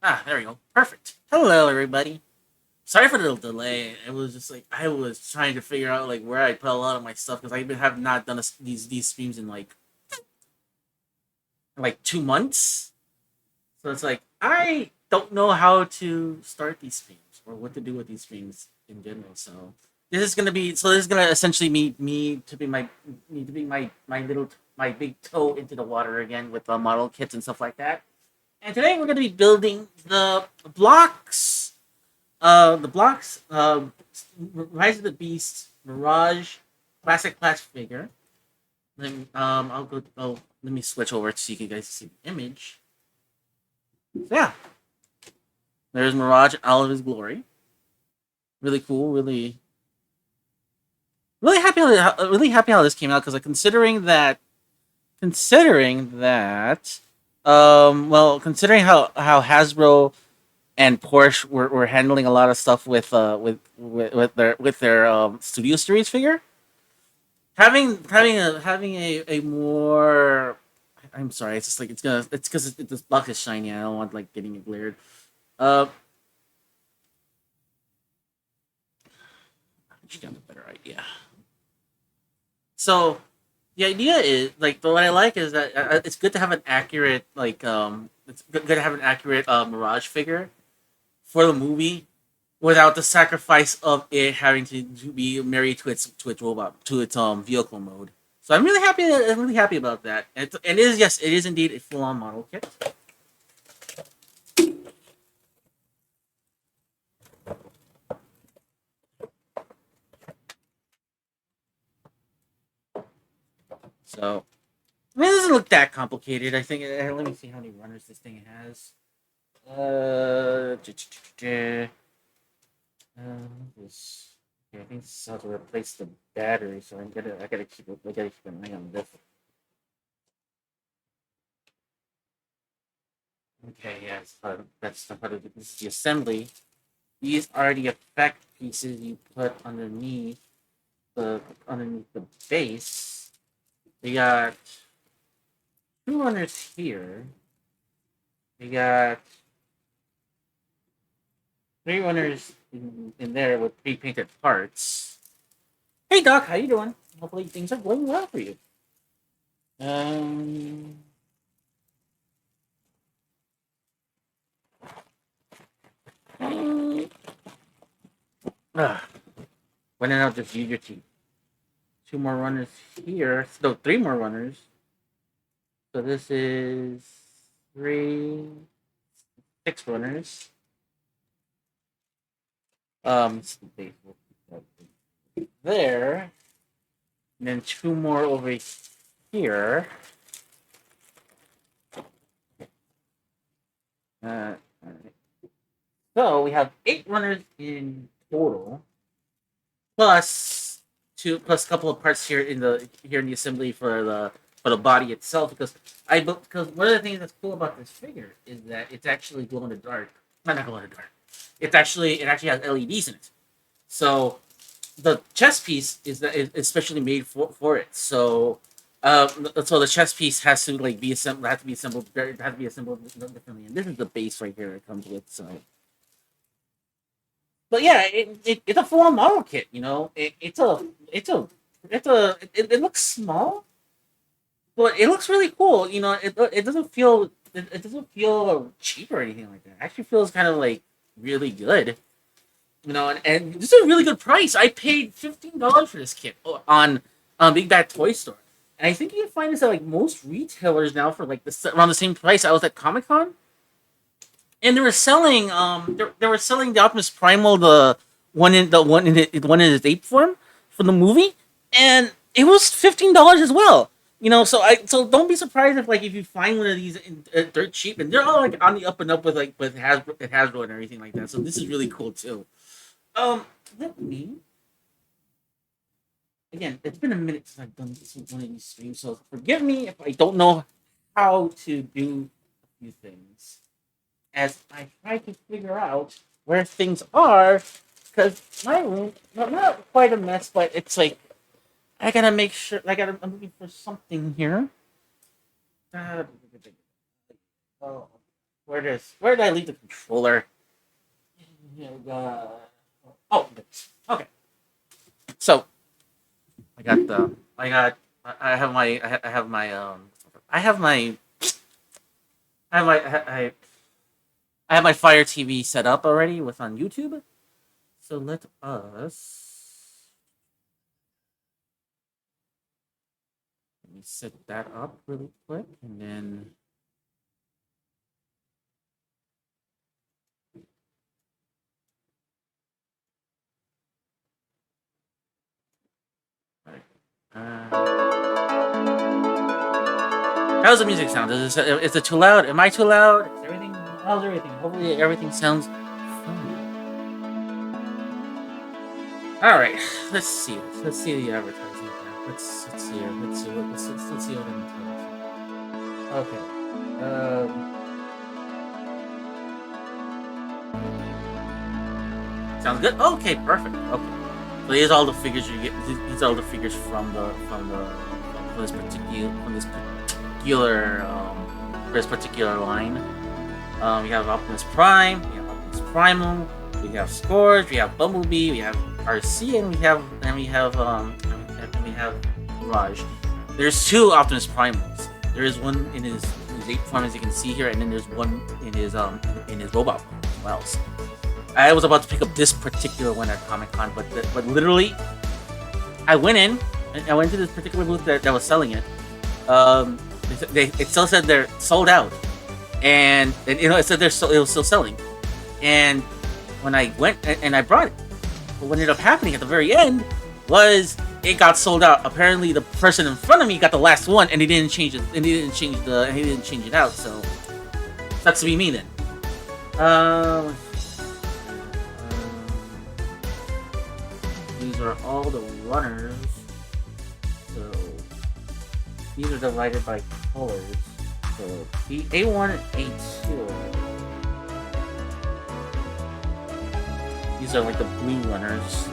Ah, there we go. Perfect. Hello, everybody. Sorry for the delay. It was just like I was trying to figure out like where I put a lot of my stuff because I have not done these streams in like 2 months. So it's like I don't know how to start these streams or what to do with these streams in general. So this is gonna essentially me to be my little my big toe into the water again with model kits and stuff like that. And today we're gonna be building the blocks, Rise of the Beast, Mirage, class figure. Then I'll go. Oh, let me switch over so you can guys see the image. So yeah, there's Mirage in all of his glory. Really cool. Really happy how this came out because like considering that, considering how Hasbro and Porsche were handling a lot of stuff with their Studio Series figure. Having a more, I'm sorry, it's just like it's because this box is shiny. I don't want like getting it glared. Uh, I should have a better idea. So the idea is like what I like is that it's good to have an accurate it's good to have an accurate Mirage figure for the movie without the sacrifice of it having to be married to its robot to its vehicle mode. So I'm really happy about that. And it is yes, it is indeed a full on model kit. So I mean, it doesn't look that complicated. I think. Let me see how many runners this thing has. Uh, this. Okay, I think this is how to replace the battery. So I gotta keep an eye on this. Okay, yes, that's the part of it. This is the assembly. These are the effect pieces you put underneath the base. We got two runners here. We got three runners in there with pre-painted parts. Hey Doc, how you doing? Hopefully things are going well for you. Um, ah, when in doubt, just use your teeth. Two more runners here. No, three more runners. So this is three, six runners. There, and then two more over here. Alright. So we have eight runners in total, plus plus a couple of parts here in the assembly for the body itself. Because one of the things that's cool about this figure is that it's actually glow in the dark. Not glow in the dark. It actually has LEDs in it. So the chest piece is especially made for it. So the chest piece has to like be assembled. Have to be assembled. Have to be assembled differently. And this is the base right here it comes with. So, but yeah, it's a full on model kit. You know, it looks small, but it looks really cool. You know, it doesn't feel cheap or anything like that. It actually feels kind of like really good. You know, and this is a really good price. I paid $15 for this kit on Big Bad Toy Store, and I think you can find this at like most retailers now for like around the same price. I was at Comic Con, and they were selling the Optimus Primal, the one in its ape form from the movie, and it was $15 as well. You know, so don't be surprised if you find one of these dirt cheap, and they're all like on the up and up with Hasbro and everything like that. So this is really cool too. Um, Let me again. It's been a minute since I've done one of these streams, so forgive me if I don't know how to do a few things. as I try to figure out where things are, because my room, not quite a mess, but it's like I gotta make sure. I'm looking for something here. Uh, oh, where did I leave the controller? Oh, okay. So I have my I have my I have my I have my I have my Fire TV set up already with on YouTube. So let me set that up really quick, and then how's the music sound? Is it too loud? Am I too loud? Is everything? How's everything? Hopefully everything sounds fine. All right, let's see. Let's see the advertising. Let's see here. Let's see what I'm talking. Okay. Sounds good. Okay, perfect. Okay. So here's all the figures you get. These are all the figures from this particular line. We have Optimus Prime. We have Optimus Primal. We have Scourge. We have Bumblebee. We have RC, and we have Mirage. There's two Optimus Primals. There is one in his ape form, as you can see here, and then there's one in his robot form as well. So I was about to pick up this particular one at Comic Con, but literally, I went to this particular booth that was selling it. It still said they're sold out, and it said it was still selling. And when I went and I brought it, but what ended up happening at the very end was it got sold out. Apparently, the person in front of me got the last one, and he didn't change it. And he didn't change it out. So that's to be me then. These are all the runners. So these are divided by colors. So the A1 and A2. These are like the blue runners.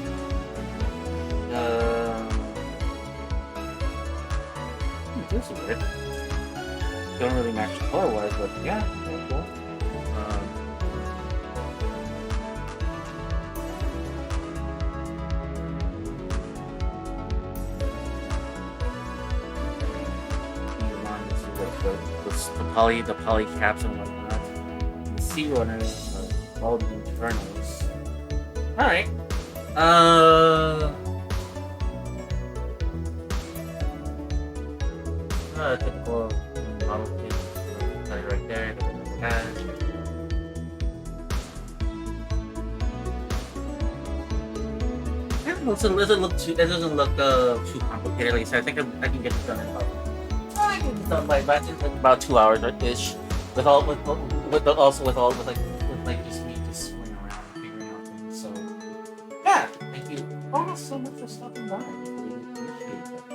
This is weird. Don't really match color wise, but yeah, very cool. The poly caps and whatnot. The sea runners are all the Infernals. Alright. Typical model kits. Right there. It doesn't look too complicated. Like I said, I think I can get it done in about 2 hours ish. With just me just swimming around and figuring out things. So yeah, thank you all so much for stopping by. I really appreciate that.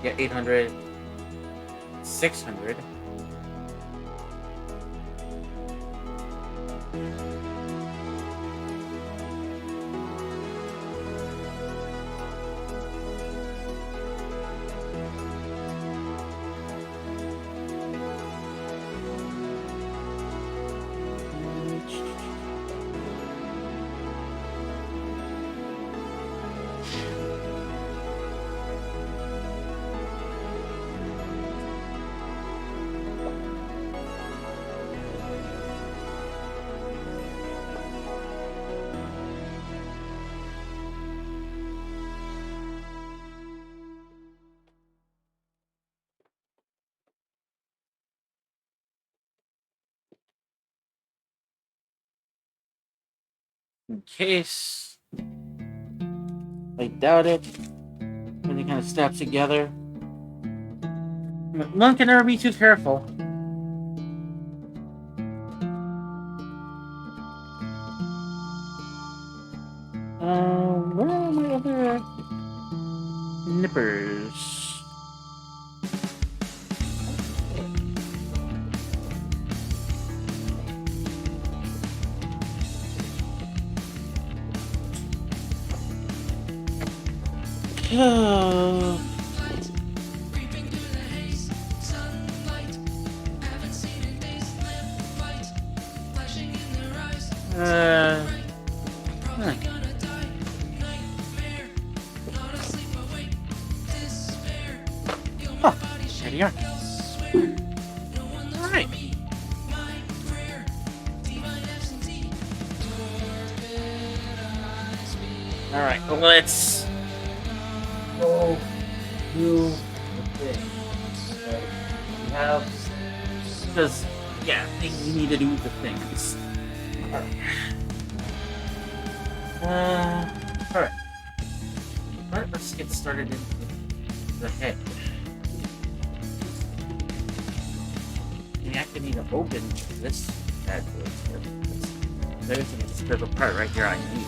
Yeah, 800, 600. in case. I doubt it. Everything kind of snaps together. One can never be too careful. Where are my other nippers? Huh. Huh. There you are. Alright. Alright, let's go do the thing. Okay. We have. Because, yeah, we need to do the things. Alright. Alright. Let's get started in the head. We actually need to open this bad boy. There's this little part right here I need.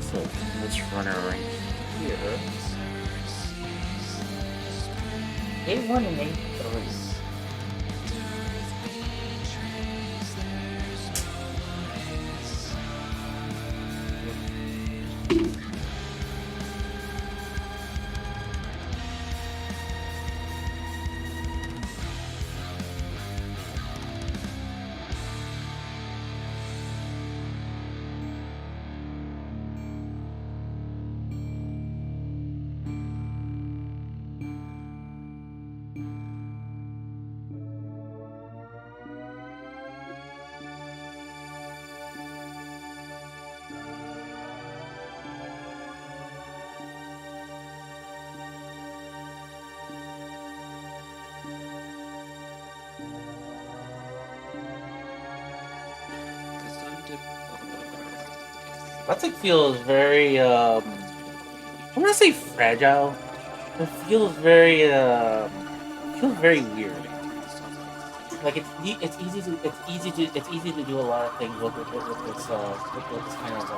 So let's run her right here. A1 and A3. That thing feels very, I'm gonna say fragile. It feels very, weird. Like it's easy to do a lot of things with this kind of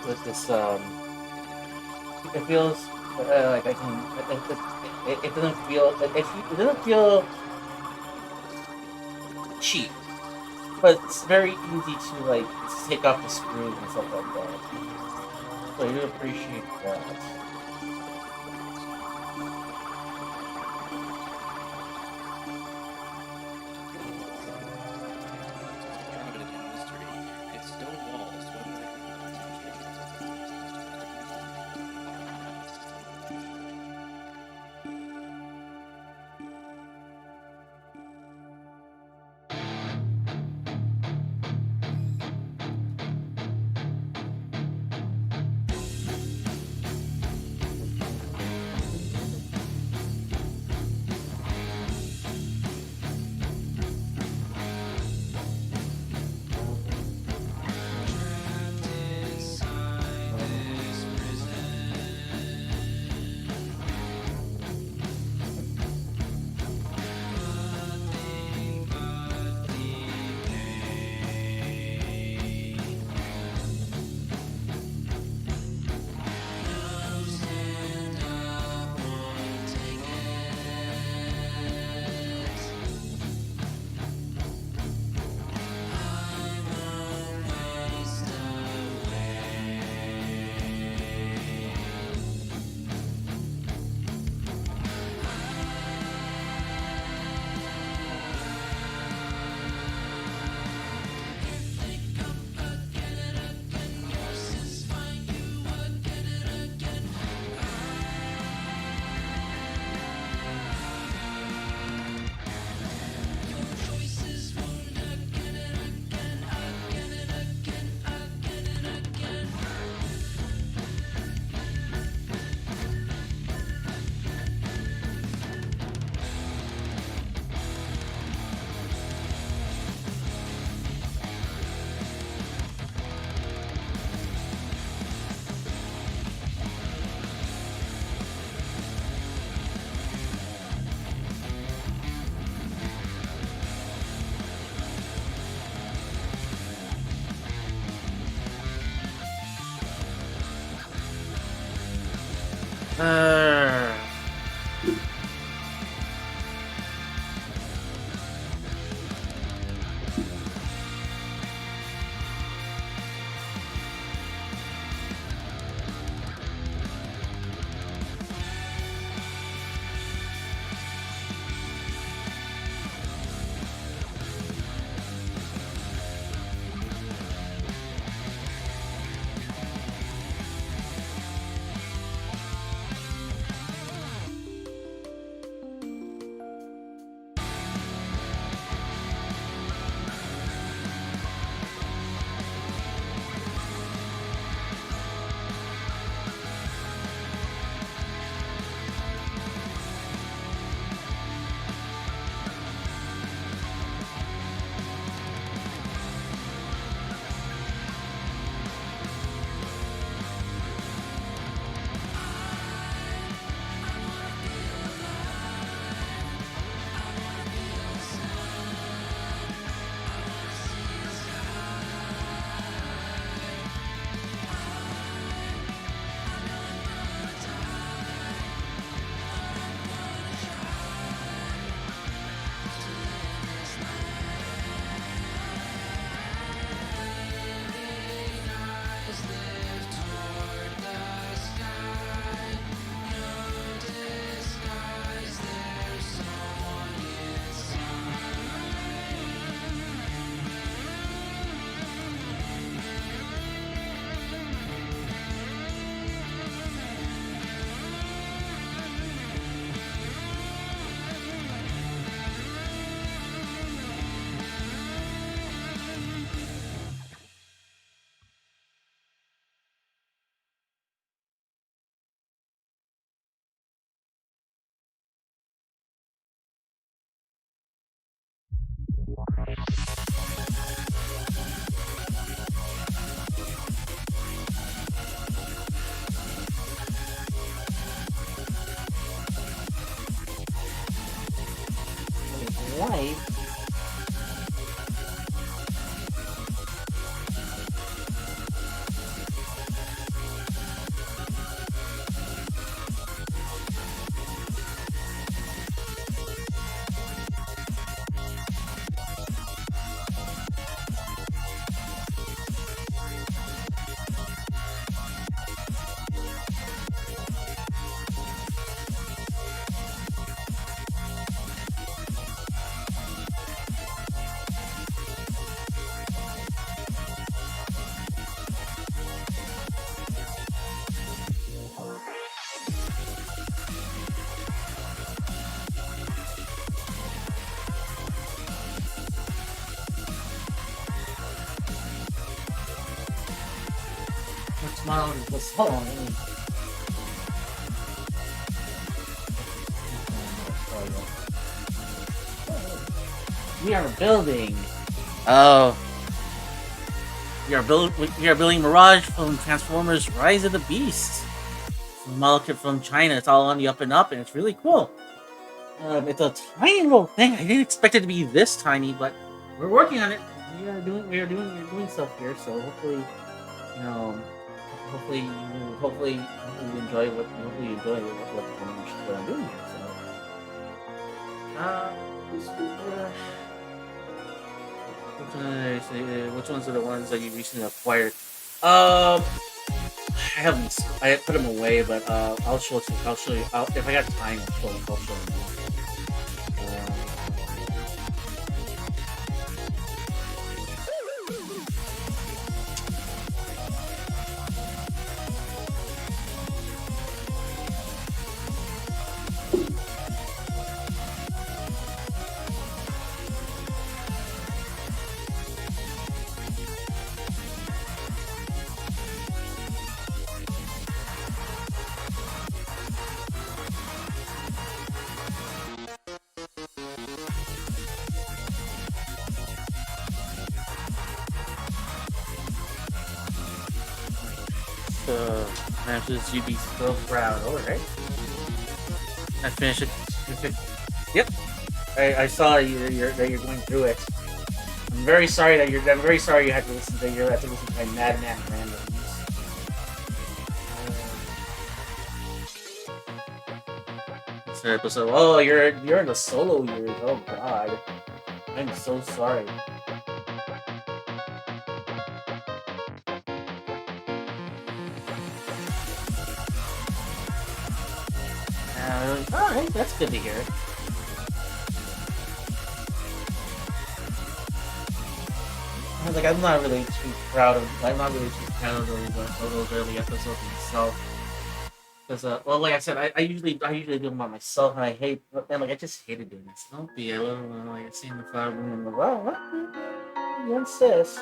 with this it feels like I can it doesn't feel it doesn't feel cheap, but it's very easy to like take off the screws and stuff like that. So I do appreciate that. Uh, life. Which model is this? Hold on, let me. We are building. Oh, we are building Mirage from Transformers: Rise of the Beast. Model kit from China. It's all on the up and up, and it's really cool. It's a tiny little thing. I didn't expect it to be this tiny, but we're working on it. We're doing stuff here. So hopefully, you know, hopefully you enjoy what I'm doing here. Which ones are the ones that you recently acquired? I put them away, but I'll show it to you. I'll show you. If I got time, I'll show them. So, matches you'd be so proud. Alright. I finished it. Yep. I saw that you're going through it. I'm very sorry you had to listen to my Madman randoms. Monster episode. Oh, you're in the solo years. Oh God, I'm so sorry. All right, that's good to hear. Like I'm not really too proud of. I'm not really too proud of those early episodes myself. Because well, like I said, I usually do them by myself, and I hate. And like I just hated doing this. Don't be a little like seeing the cloud room. Wow, what you insist?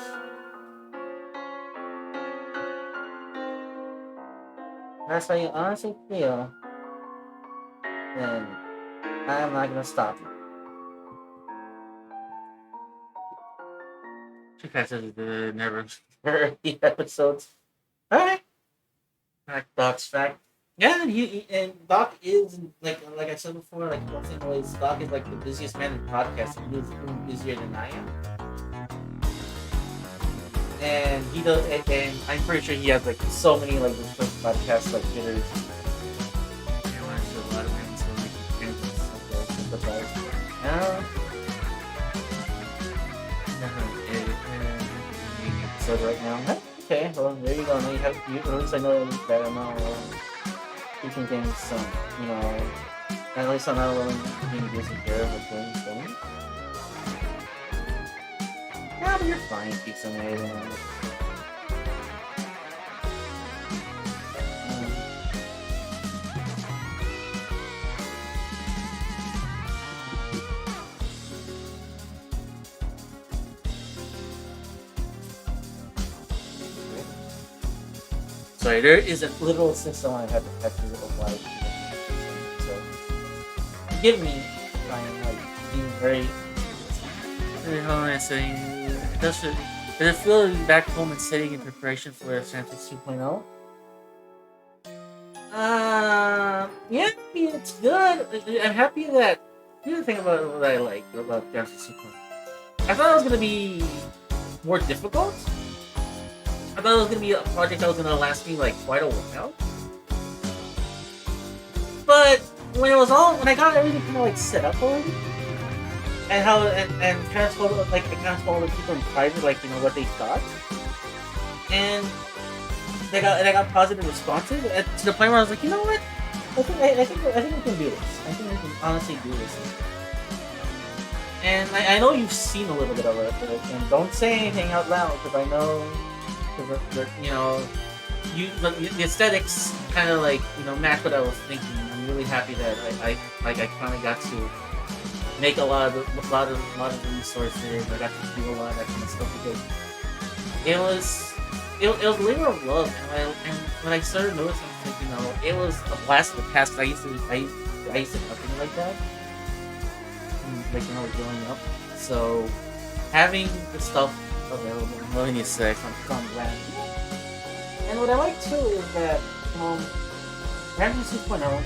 That's how you honestly feel. Then I'm not gonna stop you. She catches the never early episodes. All right, fact, Doc's fact. Yeah, and Doc is like I said before, like one thing always Doc is like the busiest man in podcasting. He's even busier than I am, and he does. And I'm pretty sure he has like so many like different podcasts like hitters. I want to do a lot of him, so like he can't just sympathize. Episode right now. Okay, well there you go. Now you have at least I know that I'm not keeping things you know, at least I'm not alone being disappeared with doing things. Yeah, but you're fine, keep some amazing. Sorry, there is a literal system I had to catch a little while. So forgive me if I am like being very saying does it feel back home and sitting in preparation for Santos 2.0? Yeah, I mean, it's good. I'm happy that the other thing about what I like about Santos 2.0. I thought it was gonna be more difficult. I thought it was gonna be a project that was gonna last me like quite a while. But when I got everything kind of like set up already, and kind of told I kind of told the people in private like what they thought, and I got positive responses to the point where I was like, you know what, I think we can do this. I think we can honestly do this. And I know you've seen a little bit of it, and don't say anything out loud because I know. The aesthetics kind of like match what I was thinking. I'm really happy that I finally got to make a lot of resources. I got to do a lot of that kind of stuff because it was a labor of love. And when I started noticing, like, it was a blast of the past. I used to nothing like that, like when I was growing up. So having the stuff available in Millennium 6 on brand. And what I like too is that Randy 2.0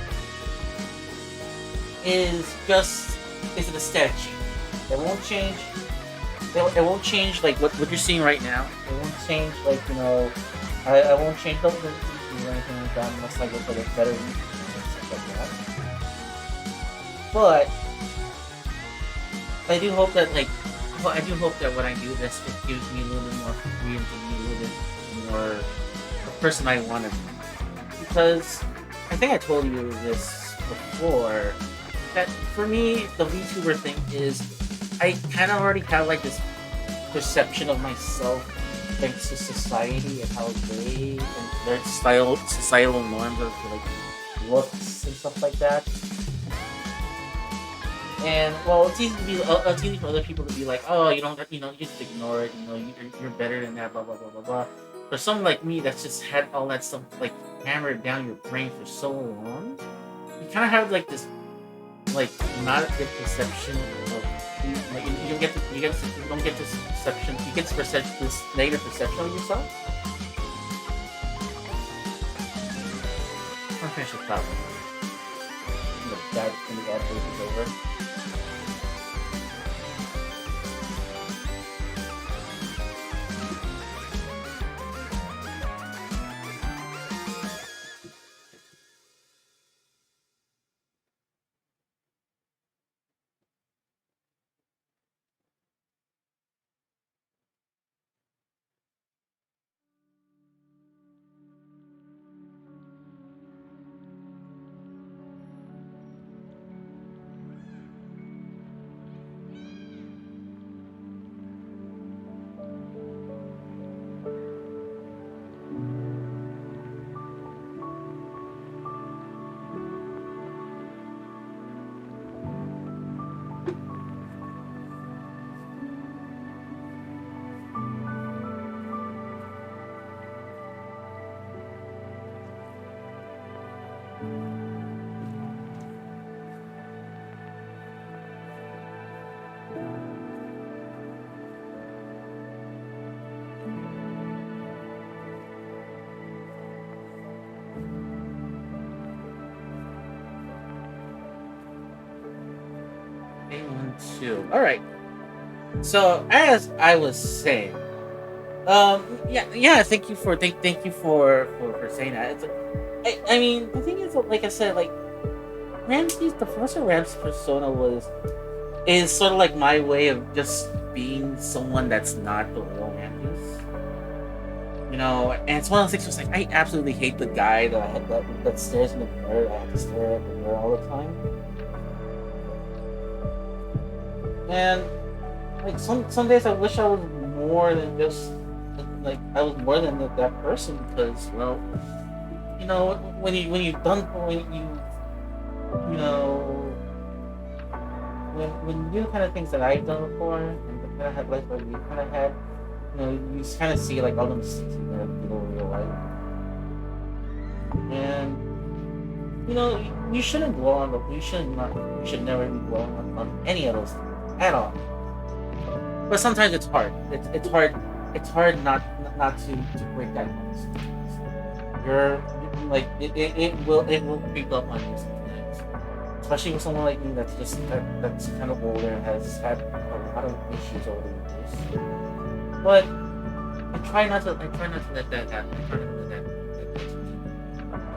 is an aesthetic change. It won't change. It won't change like what you're seeing right now. It won't change like I won't change the or anything like that unless I look at it better and stuff like that. But I do hope that when I do this, it gives me a little bit more freedom to be a little bit more the person I want to be. Because I think I told you this before, that for me, the VTuber thing is, I kind of already have like this perception of myself thanks to society and how they and their societal norms of like looks and stuff like that. And well, it's easy for other people to be like, oh, you just ignore it. You're better than that. Blah blah blah blah blah. For someone like me that's just had all that stuff like hammered down your brain for so long, you kind of have like this like not a good perception of like you don't get this perception. You get this negative perception of yourself. I'm finished with that one. That is over. A12. All right. So as I was saying, yeah. Thank you for saying that. I mean, the thing is, like I said, like Ramsey's the Professor Ramsey's persona was is sort of like my way of just being someone that's not the real Ramses. And it's one of those things. Just like I absolutely hate the guy that stares in the mirror. I have to stare at the mirror all the time, and like some days I wish I was more than just like I was more than that person because when you've done when you know when you do the kind of things that I've done before and the kind of life that we kind of had, you kind of see like all the mistakes you made in real life, and you shouldn't dwell on the you should never be dwelling on any of those things at all. But sometimes it's hard. It's hard not to break that noise. You're like it will creep up on you sometimes, especially with someone like me that's kind of older and has had a lot of issues over the years. But I try not to let that happen. I try not to let that get to me.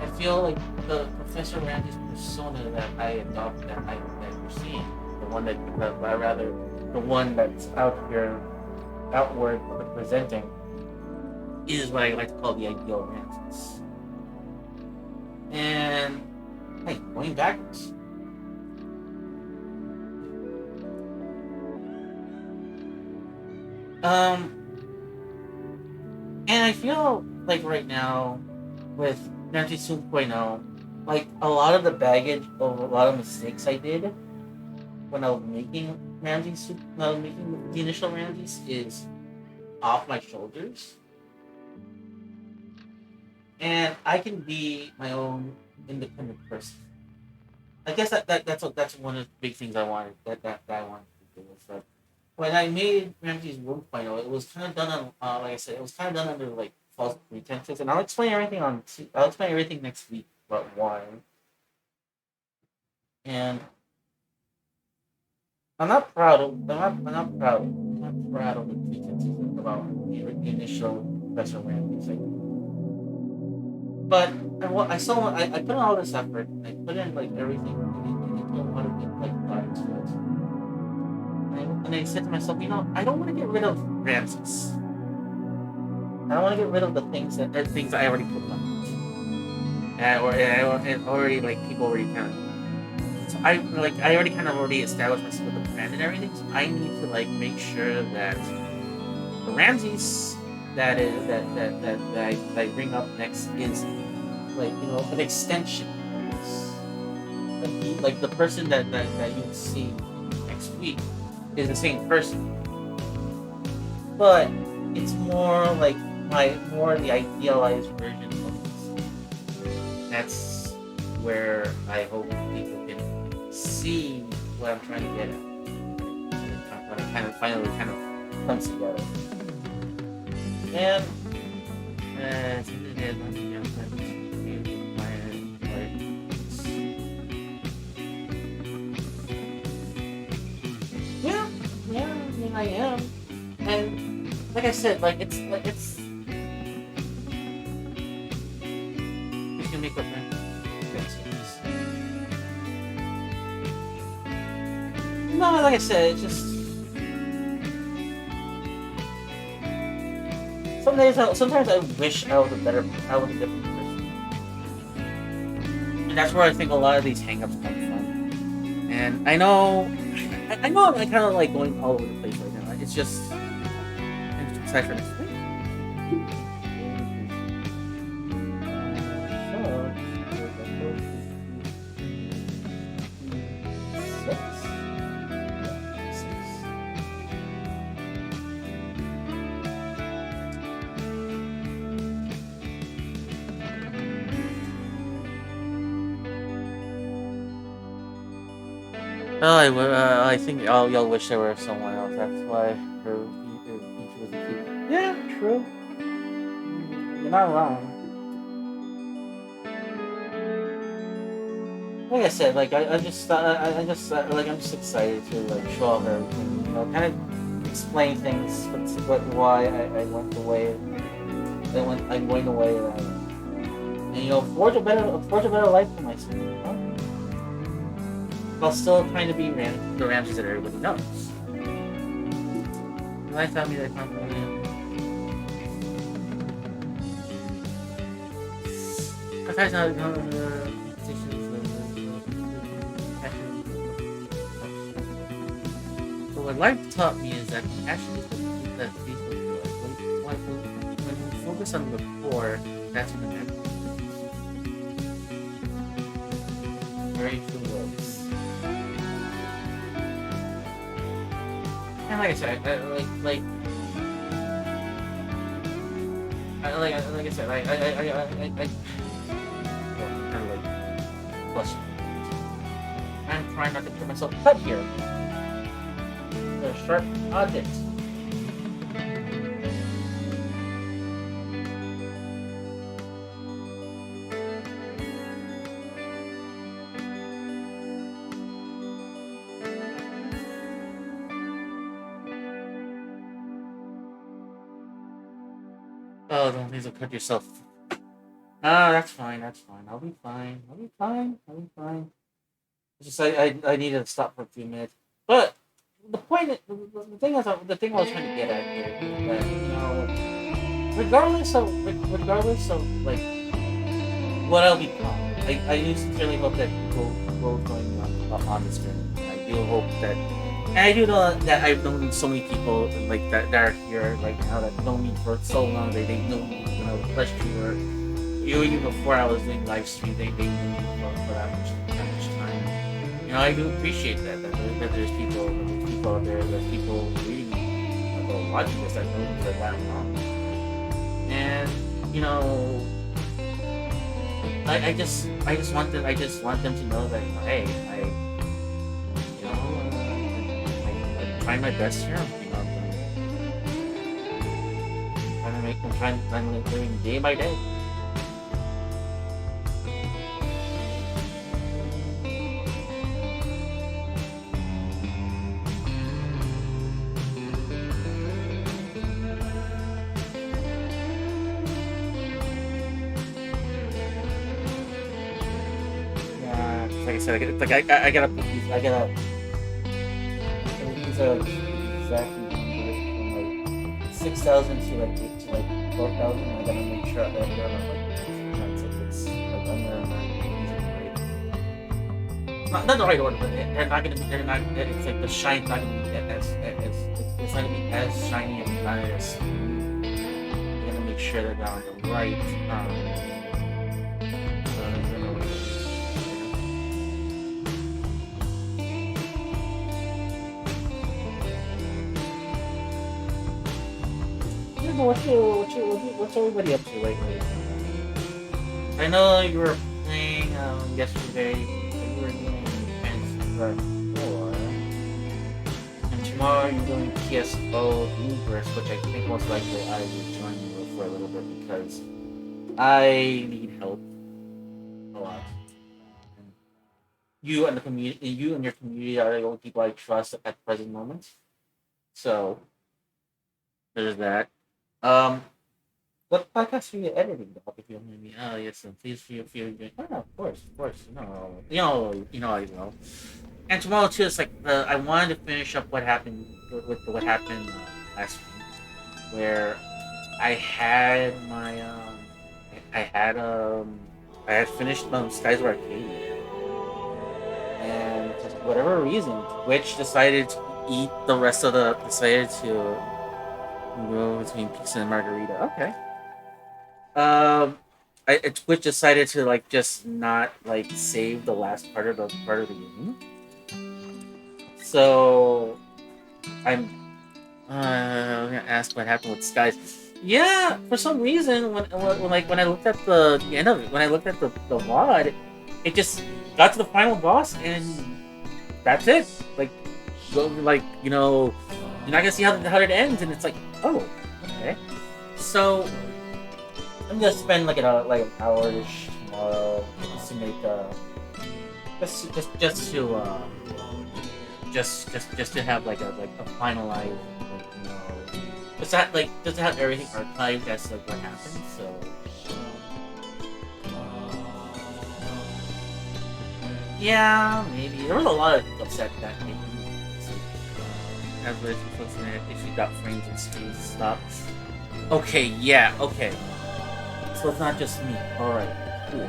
I feel like the Professor Randy's persona that I adopt that you're seeing, the one that rather the one that's out here outward presenting is what I like to call the ideal Ramses. And hey, going backwards. Um and I feel like right now with Ramses 2.0, like a lot of the baggage of a lot of mistakes I did when I was making when I was making the initial Ramses is off my shoulders, and I can be my own independent person. I guess that's one of the big things I wanted that I wanted to do. Was that when I made Ramses 1.0, it was kind of done on like I said, it was kind of done under like false pretenses, and I'll explain everything next week, but why. And I'm not proud of the pretenses about the initial Professor Ramses. But I put in all this effort. I put in like everything into a lot of it, like thought into it. And I said to myself, I don't want to get rid of Ramses. I don't want to get rid of the things I already put on it, and already like people already kind of. So I already kind of already established myself with the brand and everything. So I need to like make sure that the Ramses that I bring up next is like an extension of this. Like the person that you'll see next week is the same person, but it's more like more the idealized version of this. That's where I hope people can see what I'm trying to get at. When it finally kind of comes together. And yeah, I mean I am. And like I said, it's gonna make what friend. No, like I said, it's just sometimes I wish I was a different person, and that's where I think a lot of these hangups come from. And I know I'm kind of like going all over the place right now. It's just I'm just excited for this thing. I think y'all wish there were someone else. That's why her feature was cute. Yeah, true. You're not wrong. Like I said, like I just like I'm just excited to like show her everything, kind of explain things, why I went the way I'm going the way that I am, and forge a better life for myself. While still trying to be the Ramses that everybody knows. I thought me that I thought but what life taught me is that actually keep that peaceful feel. When you focus on the core, that's when the memory. Very true words. And like I said, like I said, I kind of like blush. I'm trying not to put myself cut here. A sharp object. Oh, don't please cut yourself. Ah, that's fine. That's fine. I'll be fine. I'll be fine. I'll be fine. It's just I needed to stop for a few minutes. But the point, the thing is, the thing I was trying to get at here is that regardless of like what I'll become, I do sincerely hope that people will join me on this journey. I do hope that, and I do know that I've known so many people like that are here right now that know me for so long. They know me when I was a freshman or even before I was doing live stream. They knew me for that much time. I do appreciate that there's people out there, there's people reading or watching this that know me for that long. And I just want them to know that hey, I'm trying my best here. I'm living day by day. Like I said, I gotta put these. These are exactly from like 6,000 to like 12,000. I gotta make sure that they're it's like under not the right order, but they're not gonna be. They're not. It's like the shine's not gonna be it's not gonna be as shiny and not as. I'm gonna make sure they're on the right. What's everybody up to lately? I know you were playing yesterday. You were doing Fantasy 4, and tomorrow you're doing PSO Universe, which I think most likely I will join you for a little bit because I need help a lot. You and your community are the only people I trust at the present moment. So there's that. What podcast are you editing, Doc? If you don't mind me, yes, and please feel doing. Oh, no, of course, I will. And tomorrow too, it's like I wanted to finish up what happened with what happened last week, where I had my I had finished Skies of Arcadia, and for whatever reason, Twitch decided to eat the rest of decided to go between pizza and margarita. Okay. Twitch decided to like just not like save the last part of the game. So I'm gonna ask what happened with Skies. Yeah, for some reason when I looked at the end of it, when I looked at the VOD, it just got to the final boss and that's it. Like, go like you're not gonna see how it ends, and it's like, oh, okay. So I'm gonna spend like an hour-ish tomorrow just to make just to have like a finalized just to have everything archived as like what happened. So yeah, maybe there was a lot of upset that maybe as with folks if you got frames and space stops. Okay, yeah, okay. So it's not just me. All right, cool.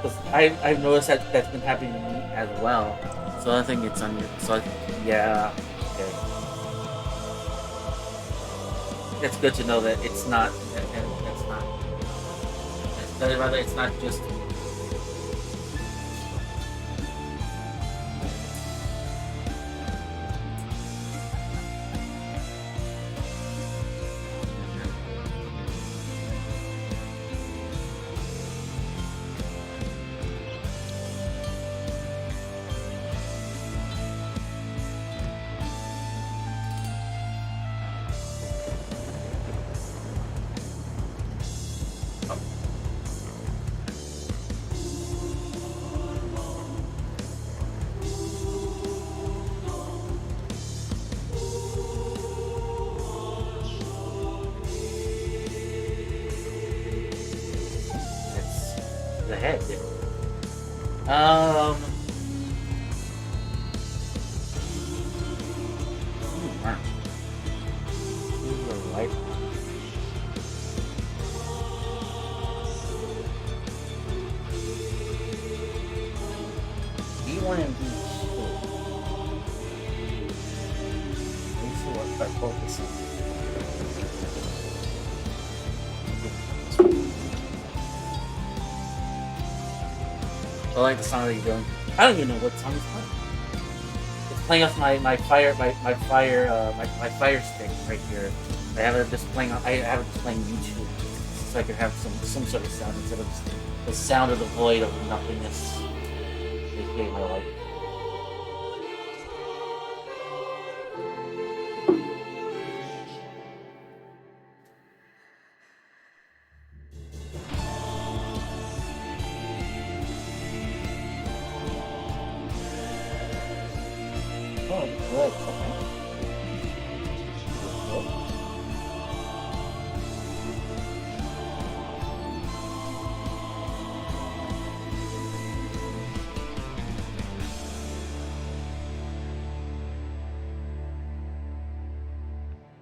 Because I've noticed that that's been happening to me as well. So I think it's on your. Yeah. Okay. It's good to know that it's not. That's not. That rather, it's not just. The head. Light. B1 and B2. Let's see what I focus on. I like the song that you're doing. I don't even know what song it's playing. It's playing off my fire stick right here. I have it just playing YouTube, so I can have some sort of sound instead of just the sound of the void of nothingness. AKA my life. Oh, good.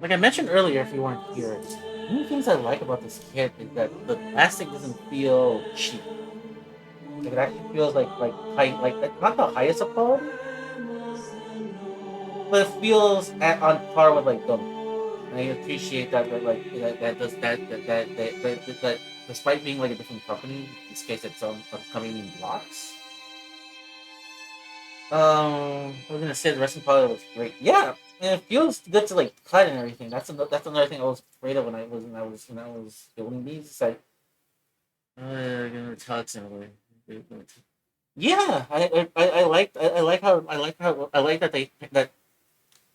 Like I mentioned earlier, if you weren't here, one of the things I like about this kit is that the plastic doesn't feel cheap. Like it actually feels like high, like not the highest of quality, but it feels on par with like them. And I appreciate that despite being like a different company, in this case it's coming in blocks. I was gonna say the resting quality looks great. Yeah, and it feels good to like cut and everything. That's another thing I was afraid of when I was building these. It's like gonna tell somebody. Yeah, I like that they that.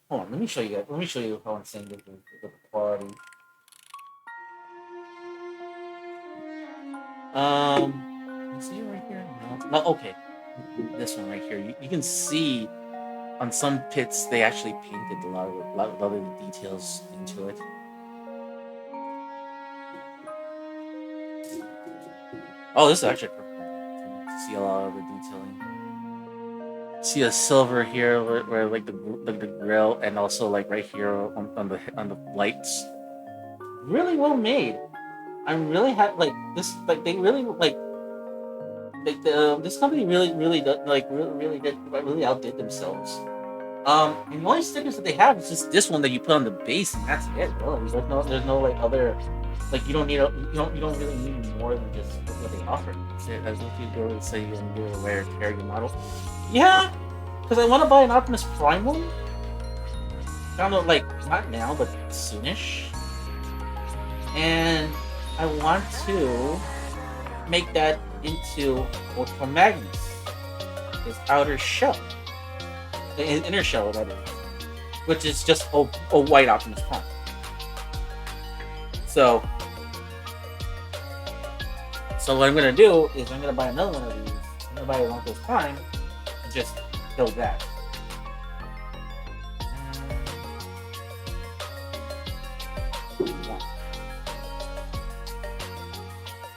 Hold on, let me show you. Let me show you how I'm saying the quality. You see it right here? No, okay. This one right here. You can see on some pits they actually painted a lot of the details into it. Oh, this is actually perfect to see a lot of the detailing. See a silver here where like the grill, and also like right here on the lights. Really well made. I'm really happy. Like this, like they really this company really did, really outdid themselves. And the only stickers that they have is just this one that you put on the base, and that's it. Really, there's no like other, like you don't really need more than just what they offer. That's it. That's what you go say you want to do a rare carry model. Yeah, because I want to buy an Optimus Prime one. I don't know, like not now, but soonish. And I want to make that into Ultra Magnus. his outer shell, his inner shell, that is, which is just a white Optimus Prime. So, what I'm gonna do is I'm gonna buy another one of these. I'm gonna buy one of those Prime and just build that.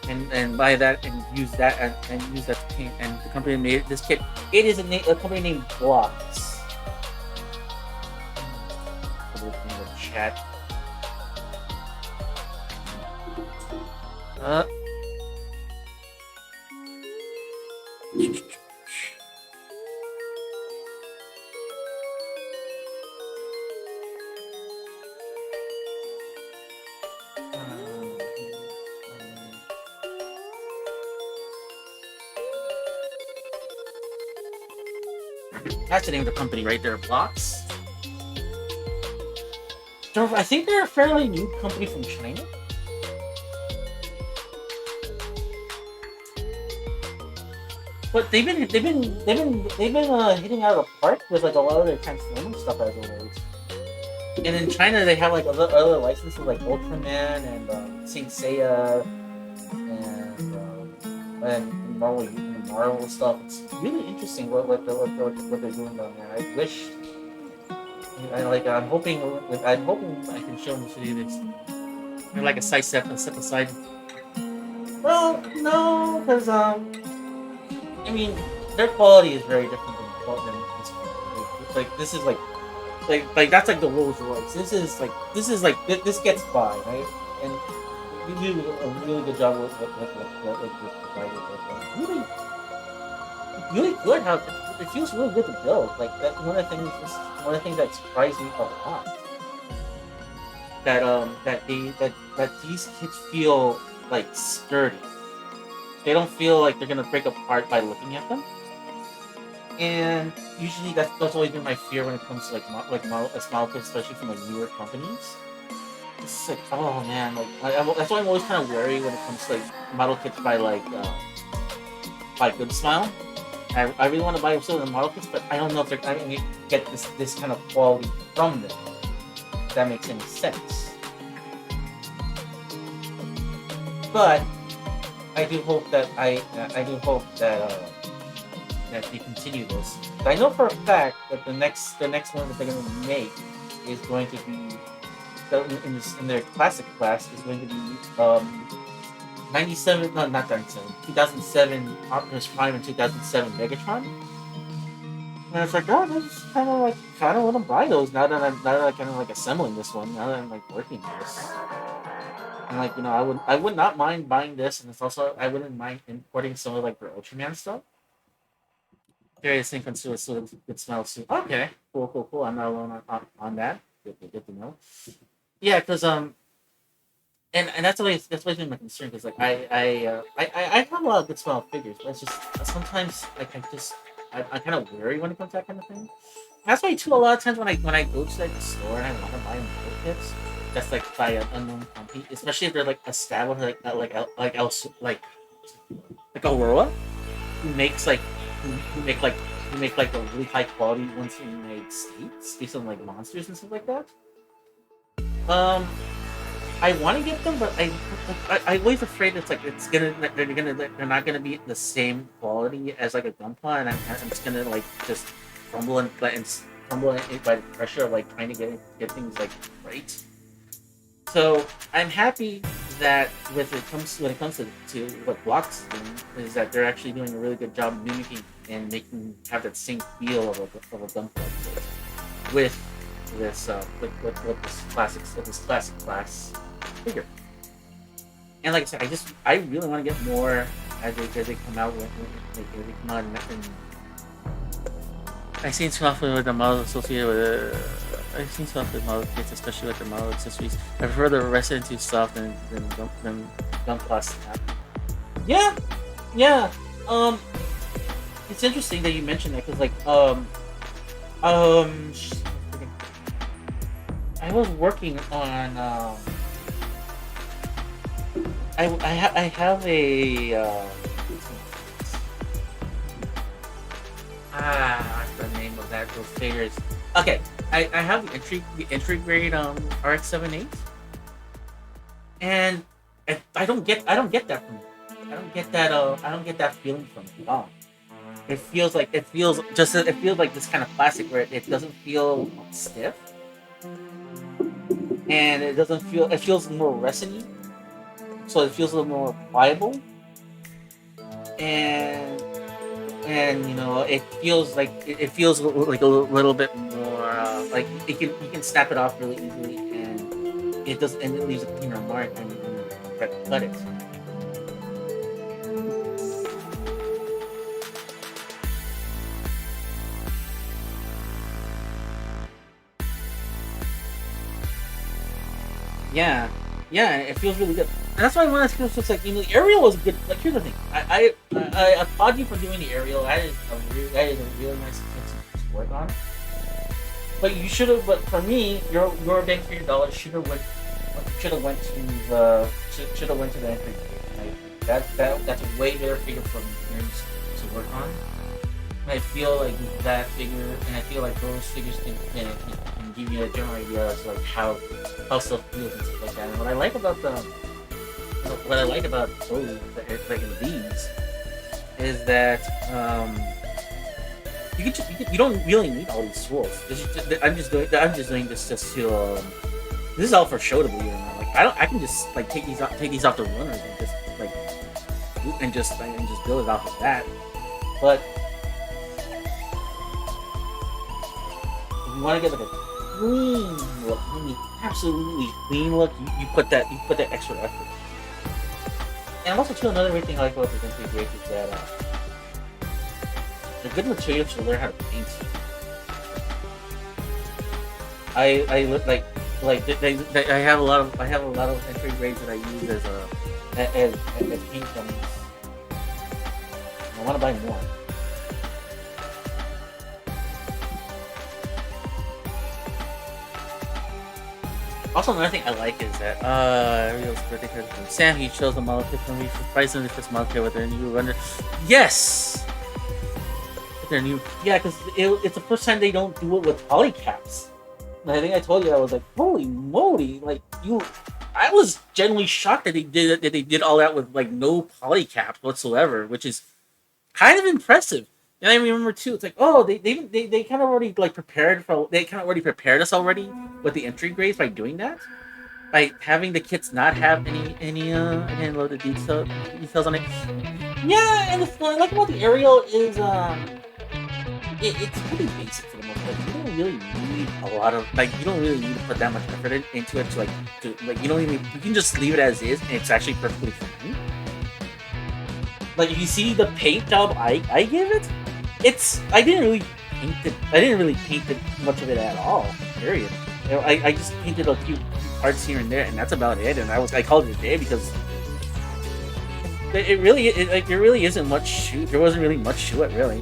And buy that and use that and use that to paint. And the company made this kit. It is a company named Blokee. Put it in the chat. That's the name of the company right there, Blokee. I think they're a fairly new company from China. But they've been hitting out of the park with like a lot of their Transformers stuff as always. And in China they have like other licenses like Ultraman and Saint Seiya and Marvel stuff. It's really interesting what they're doing down there. I wish. I'm hoping I can show them to you this. They're like a step aside. Well, no, because I mean, their quality is very different than this. Like this is like that's like the Rolls Royce. This gets by, right? And you do a really good job with really good. How it feels really good to build. Like that. One of the things that surprised me a lot. That these kits feel like sturdy. They don't feel like they're gonna break apart by looking at them. And usually that's always been my fear when it comes to like small kits, especially from like newer companies. It's like, oh man, that's why I'm always kind of wary when it comes to like model kits by Good Smile. I really want to buy some of the model kits, but I don't know if they're going to get this kind of quality from them. If that makes any sense. But I do hope that that they continue this. But I know for a fact that the next one that they're going to make is going to be in their classic class is going to be 2007 Optimus Prime and 2007 Megatron. And it's like, oh, that's kind of want to buy those now that I'm kind of like assembling this one. Now that I'm like working this. And like, you know, I would not mind buying this, and it's also I wouldn't mind importing some of like their Ultraman stuff. Various things consider so good smell too. Okay, cool. I'm not alone on that. Good to know. Yeah, because and that's always been my concern because like I have a lot of good smell figures, but it's just sometimes like I'm kind of wary when it comes to that kind of thing. That's why too a lot of times when I go to like the store and I want to buy model kits, that's like by an unknown company, especially if they're like established like Aurora, who make like a really high quality ones in the United States based on like monsters and stuff like that. I want to get them, but I'm always afraid they're not gonna be the same quality as like a Gunpla, and I'm just gonna like just crumble by the pressure of like trying to get things like right. So I'm happy that when it comes to what Blokee doing is that they're actually doing a really good job mimicking and have that same feel of a Gunpla with this classic class figure. And like I said, I really want to get more as they come out with they come out and I've seen stuff with the models associated with I've seen stuff with model kits, especially with the model accessories. I prefer the Resident Evil stuff than Gunpla Snap. Yeah. It's interesting that you mentioned that because like I was working on I have a What's the name of that? Those figures. Okay, I have the entry grade RX-78, and I don't get that from it. I don't get that feeling from it at all. It feels like this kind of plastic where it doesn't feel stiff, and it feels more resiny, so it feels a little more pliable, and it feels like it feels like a little bit more like you can snap it off really easily, and it leaves a cleaner mark when you cut it. Yeah, yeah, it feels really good. And that's why when I feel just like the aerial was good. Like here's the thing, I applaud you for doing the aerial. That is a really nice thing to work on. But you should have. But for me, your bang for your dollar should have went to the entry. Like that's a way better figure for beginners to work on. I feel like that figure, and I feel like those figures can give you a general idea as like how stuff feels and stuff like that. And what I like about those like in these is that you don't really need all these tools. I'm just doing this just to this is all for show to believe it or not. Like I can just like take these off the runners and just like and just build it off of that. But if you want to get like a clean look, I mean absolutely clean look, you put that extra effort. And also too, another great thing I like about the vintage grades is that they're good materials to learn how to paint. I look like I have a lot of entry grades that I use as paint dummies. I want to buy more. Also, another thing I like is that Ariel's birthday card from Sam. He chose the model kit for me. Surprised him with this model kit with their new render. Yes, with their new because it's the first time they don't do it with polycaps. And I think I told you I was like, holy moly! Like I was genuinely shocked that they did all that with like no polycaps whatsoever, which is kind of impressive. And I remember too, it's like, oh, they kind of already like they kind of already prepared us already with the entry grades by doing that, by having the kits not have any loaded details on it. Yeah, and what I like about the aerial is it's pretty basic for the most part. You don't really need a lot of you don't really need to put that much effort into it to you don't even you can just leave it as is, and it's actually perfectly fine. Like if you see the paint job I give it, I didn't really paint it much of it at all. Period. I just painted a few parts here and there, and that's about it. And I called it a day because it really isn't much. There wasn't really much to it, really.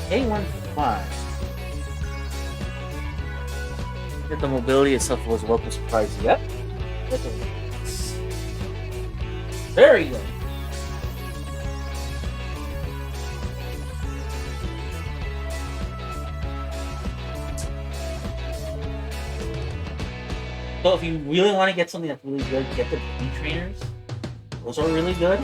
A15. The mobility itself was a welcome surprise. Yep. Very good. So if you really want to get something that's really good, get the B trainers. Those are really good.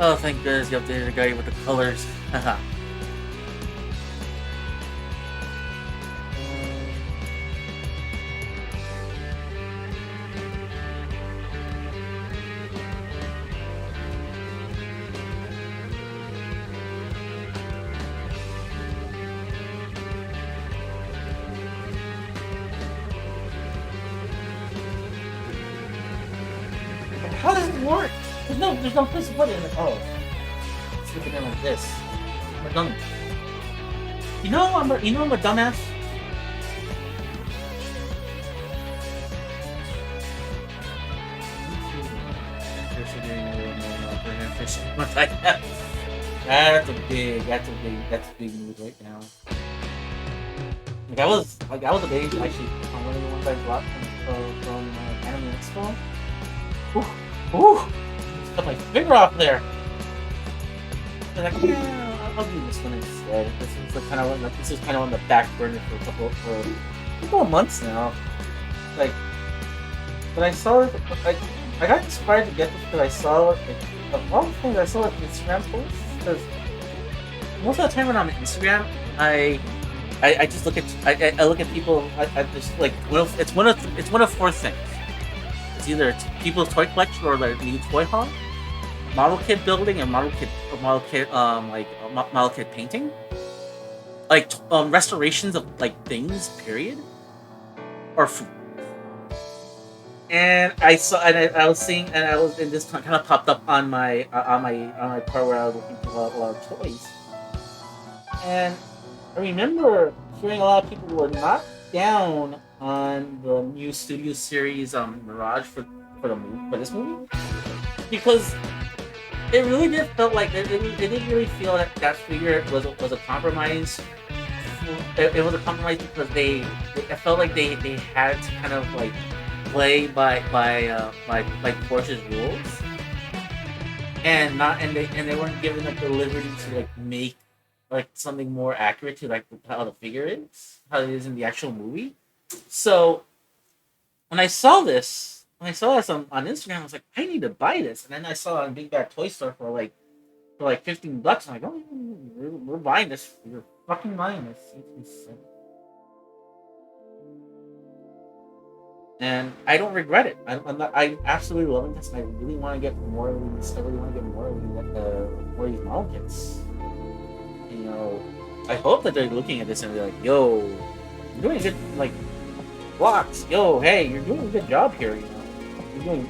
Oh, thank goodness you updated the guy with the colors. Haha. How does it work? There's no place to put it. I'm like, oh, stick it in like this. I'm done. I'm a dumbass. That's a big move right now. Like I was a baby actually on one of the ones I brought from Anime Expo. Ooh, cut my finger off there. I was like, yeah, I'll do this one instead. This is kind of on the back burner for a couple of months now. Like, but I saw it. I got inspired to get this because I saw it. Of all the things I saw Instagram posts, because most of the time when I'm on Instagram, I just look at I look at people. I just like it's one of four things. It's either people's toy collection or their new toy haul, model kit building, and model kit painting, like restorations of like things. Period, or food. And I saw, and I was seeing, and this kind of popped up on my part where I was looking for a lot of toys. And I remember hearing a lot of people were not down on the new studio series Mirage for this movie, because it really did felt like it didn't really feel that figure was a compromise. It was a compromise because I felt like they had to kind of like play by Porsche's rules, and they weren't given like the liberty to like make like something more accurate to like how the figure is, how it is in the actual movie. So when I saw this on Instagram, I was like, I need to buy this, and then I saw it on Big Bad Toy Store for like $15. I'm like, oh, we're buying this. We're fucking buying this. And I don't regret it. I'm absolutely loving this, and I really want to get more of these. I really want to get more of these model kits. You know, I hope that they're looking at this and they're like, "Yo, you're doing a good blocks. Yo, hey, you're doing a good job here. You know,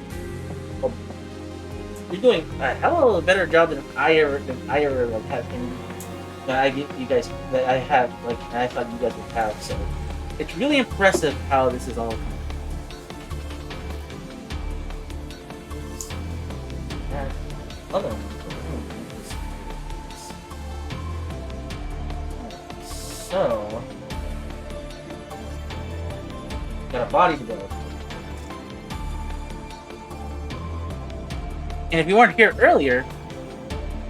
you're doing a hell of a better job than I ever like have that I get you guys that I have like I thought you guys would have. So it's really impressive how this is all coming. Other one. So, got a body to go. And if you weren't here earlier,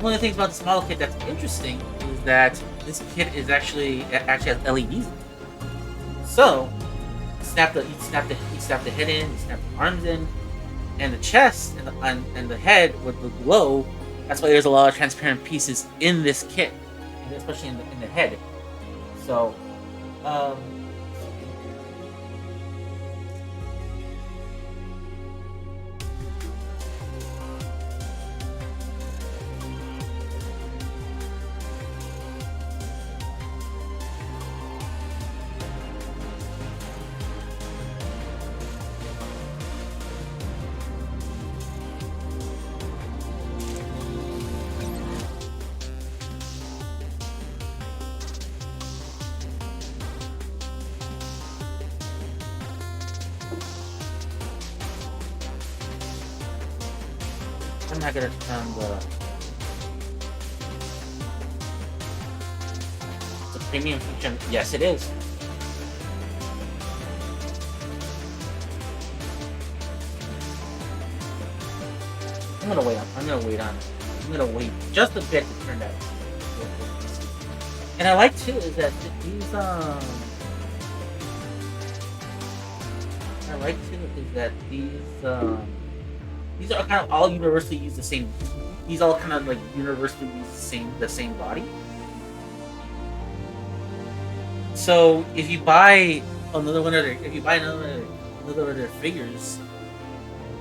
one of the things about this model kit that's interesting is that this kit is actually has LEDs in it. So, you snap the head in, you snap the arms in, and the chest and the head with the glow. That's why there's a lot of transparent pieces in this kit, especially in the head. So, I'm not gonna turn the premium feature. Yes, it is. I'm gonna wait just a bit to turn that. And I like too is that these are kind of all universally use the same. These all kind of like universally use the same body. So if you buy another one of their figures,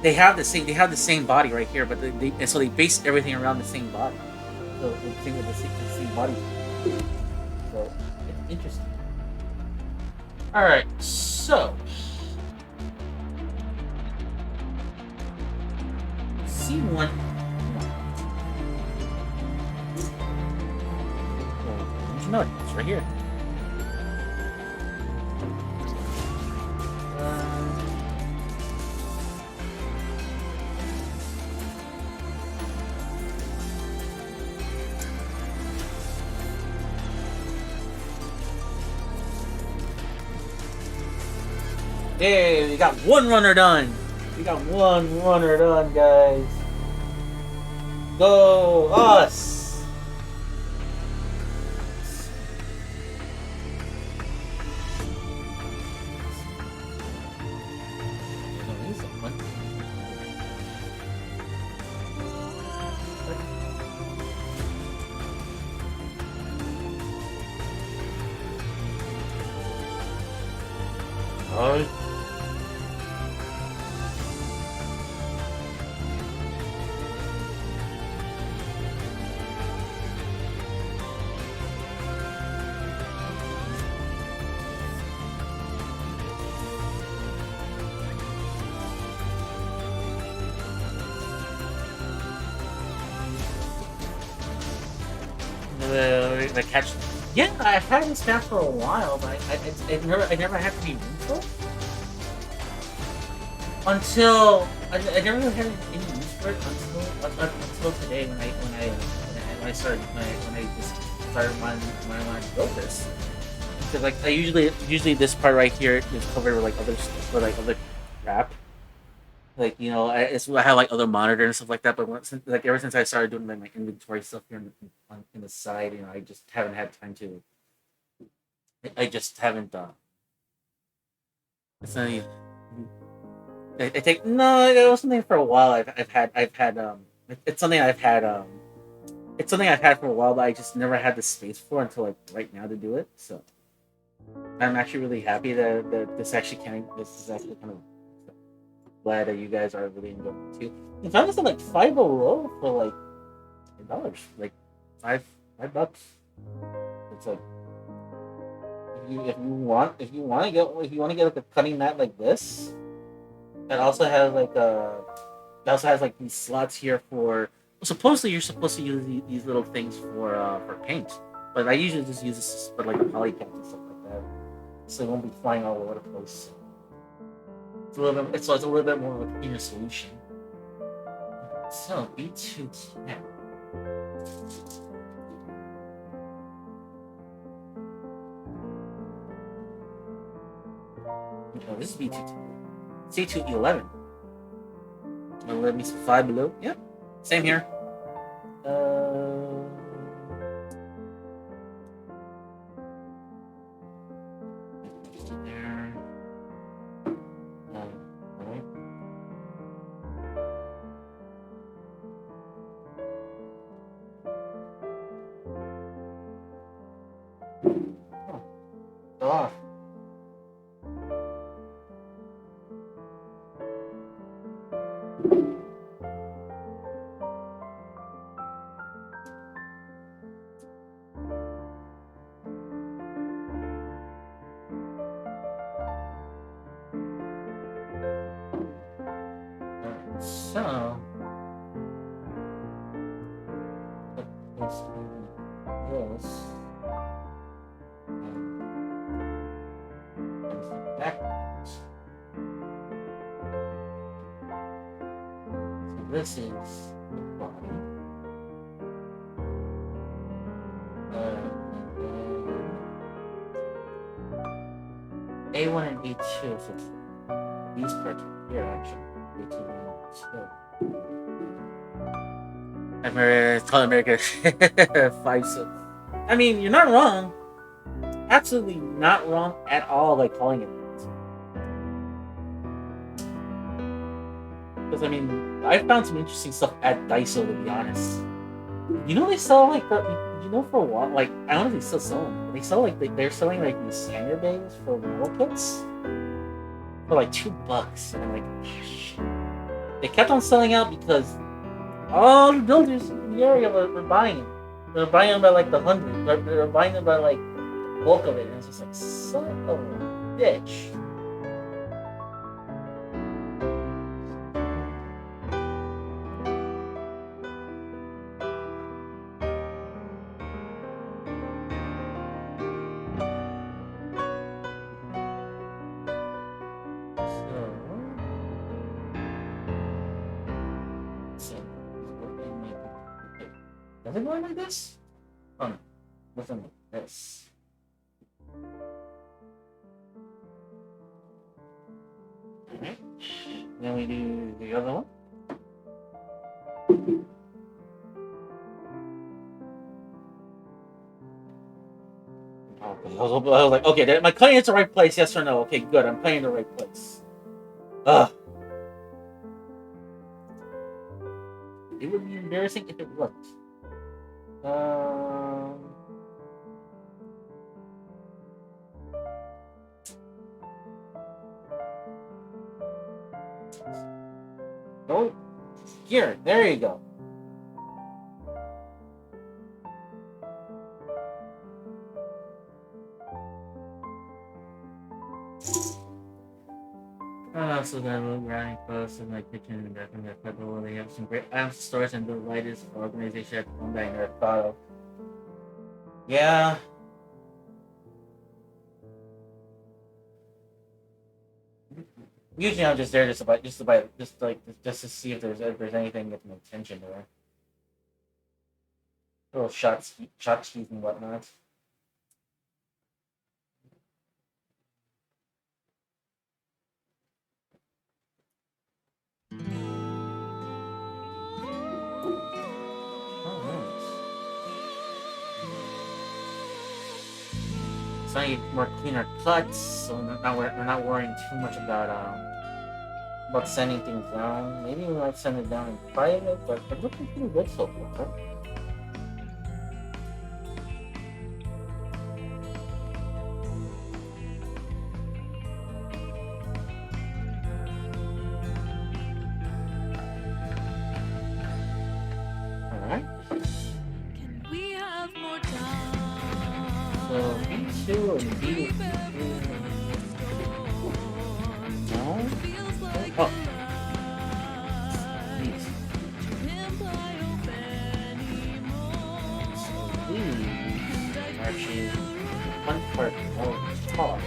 they have the same body right here, but so they base everything around the same body. So the thing with the same body. So it's interesting. All right, so. see one. Don't you know it? It's right here. Hey, we got one runner done. We got one runner done, guys. Go us! Oh. The catch. Yeah, I've had this map for a while, but I never had to be neutral until I never really had any use for it until today when I started when I just started when I wanted to build this. Because like I usually this part right here is covered with other crap. Like, you know, I have like other monitors and stuff like that. But like ever since I started doing like my inventory stuff here in the side, you know, I just haven't had time to. I just haven't done. It's not even, I think no, it was something for a while. I've had it's something I've had it's something I've had for a while, but I just never had the space for until like right now to do it. So I'm actually really happy that this is actually kind of glad that you guys are really enjoying it too. You found this at like $5 for like $10, like $5. It's like if you want to get like a cutting mat like this, that also has like these slots here for. Supposedly you're supposed to use these little things for paint, but I usually just use this for like a polycat and stuff like that, so it won't be flying all over the place. It's a little bit more of a cleaner solution. So B210. No, this is B210. C211. Let me see 5 below. Yep. Same here. There. Alright. Oh. Go off. So, put this in this. Backwards. So this is the body. A1 and A2, so these parts are here actually. America 5. So, I mean, you're not wrong. Absolutely not wrong at all. Like calling it. Because I mean, I found some interesting stuff at Daiso. To be honest, you know they sell like you know for a while. Like I don't know if they still sell them. But they sell they're selling like these hanger bags for wall kits for like $2, and I'm like, oh, shit. They kept on selling out because all the builders in the area were buying them. They're buying them by like the hundred. They're buying them by like the bulk of it, and it's just like son of a bitch. Is it going like this? Oh no. Listen like this. Alright. Then we do the other one. Oh, I was like, okay, am I cutting it to the right place? Yes or no? Okay, good. I'm cutting it to the right place. Ugh. It would be embarrassing if it worked. Oh, here. There you go. So that little grinding close in my kitchen and definitely that people they have some great items, stores, and the lightest organization at home that I never thought of. Yeah. Usually I'm just there just to see if there's anything that can attention there. Little shots and whatnot. It's not more cleaner cuts, so we're not worrying too much about sending things down. Maybe we might send it down in private, but it's looking pretty good so far. Alright. Can we have more time? So B2 and B3. No? Oh. These. So these are actually one part more tall.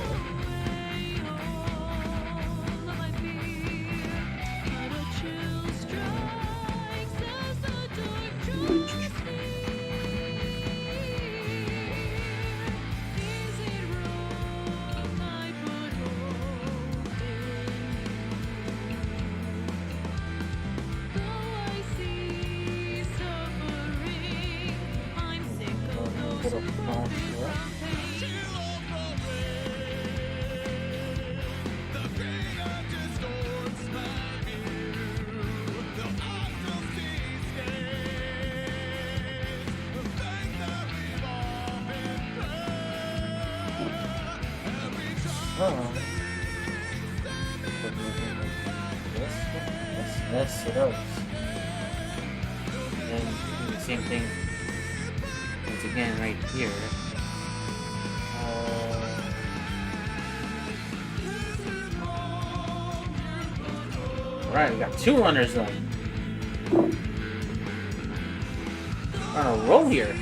Yes, it does. And do the same thing once again right here. Alright, we got 2 runners done. We're on a roll here.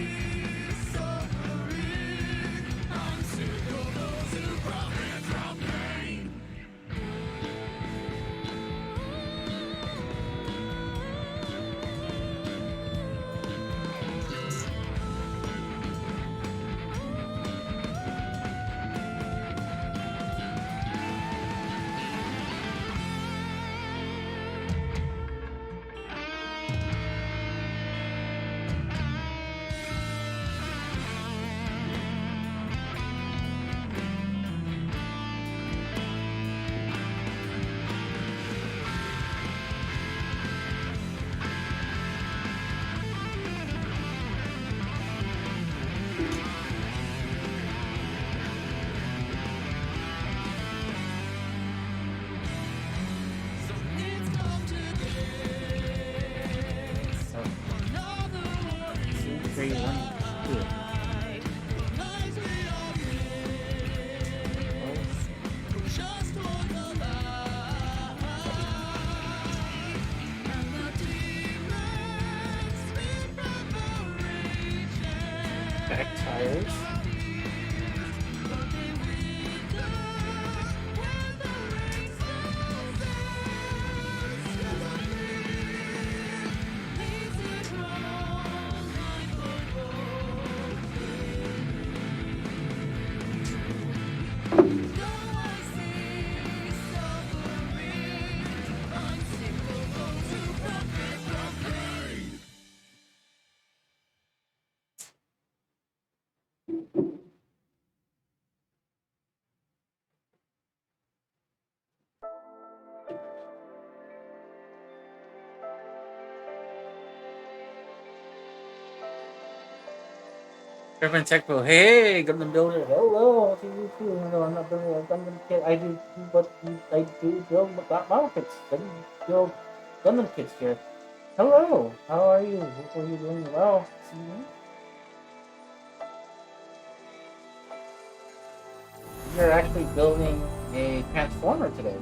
Urban Tech Pro. Hey, Gundam Builder. Hello. To you too. No, I'm not building a Gundam kit. I do, but I do build model kits. I do build Gundam kits here. Hello. How are you? Hopefully you're doing well. See you. You're actually building a transformer today.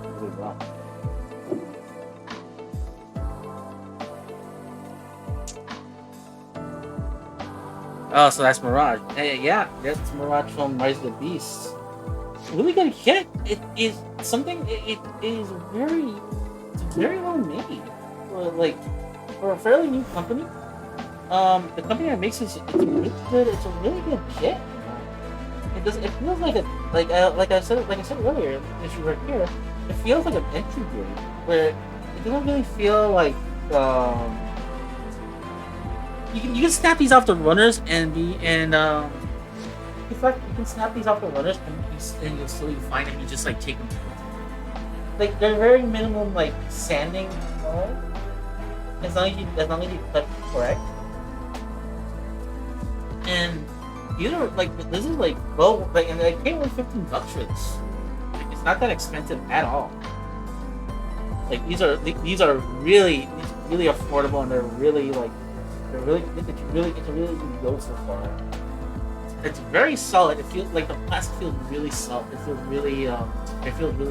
Really well. Oh, so that's Mirage. Hey, yeah, that's Mirage from Rise of the Beast. Really good kit. It is something. It is very well made. Like for a fairly new company. The company that makes it's a really good. It's a really good kit. It does. It feels like a like I said earlier. If you were here, it feels like an entry grade where it doesn't really feel like you can snap these off the runners and in fact you can snap these off the runners and you'll still be fine if you just like take them. Like they're very minimum like sanding, as long as you cut correct. And these are like this is like well like and it came with $15 for this. Like, it's not that expensive at all. Like these are really affordable and they're really it's a really good go so far. It's very solid. It feels like the plastic feels really solid. It feels really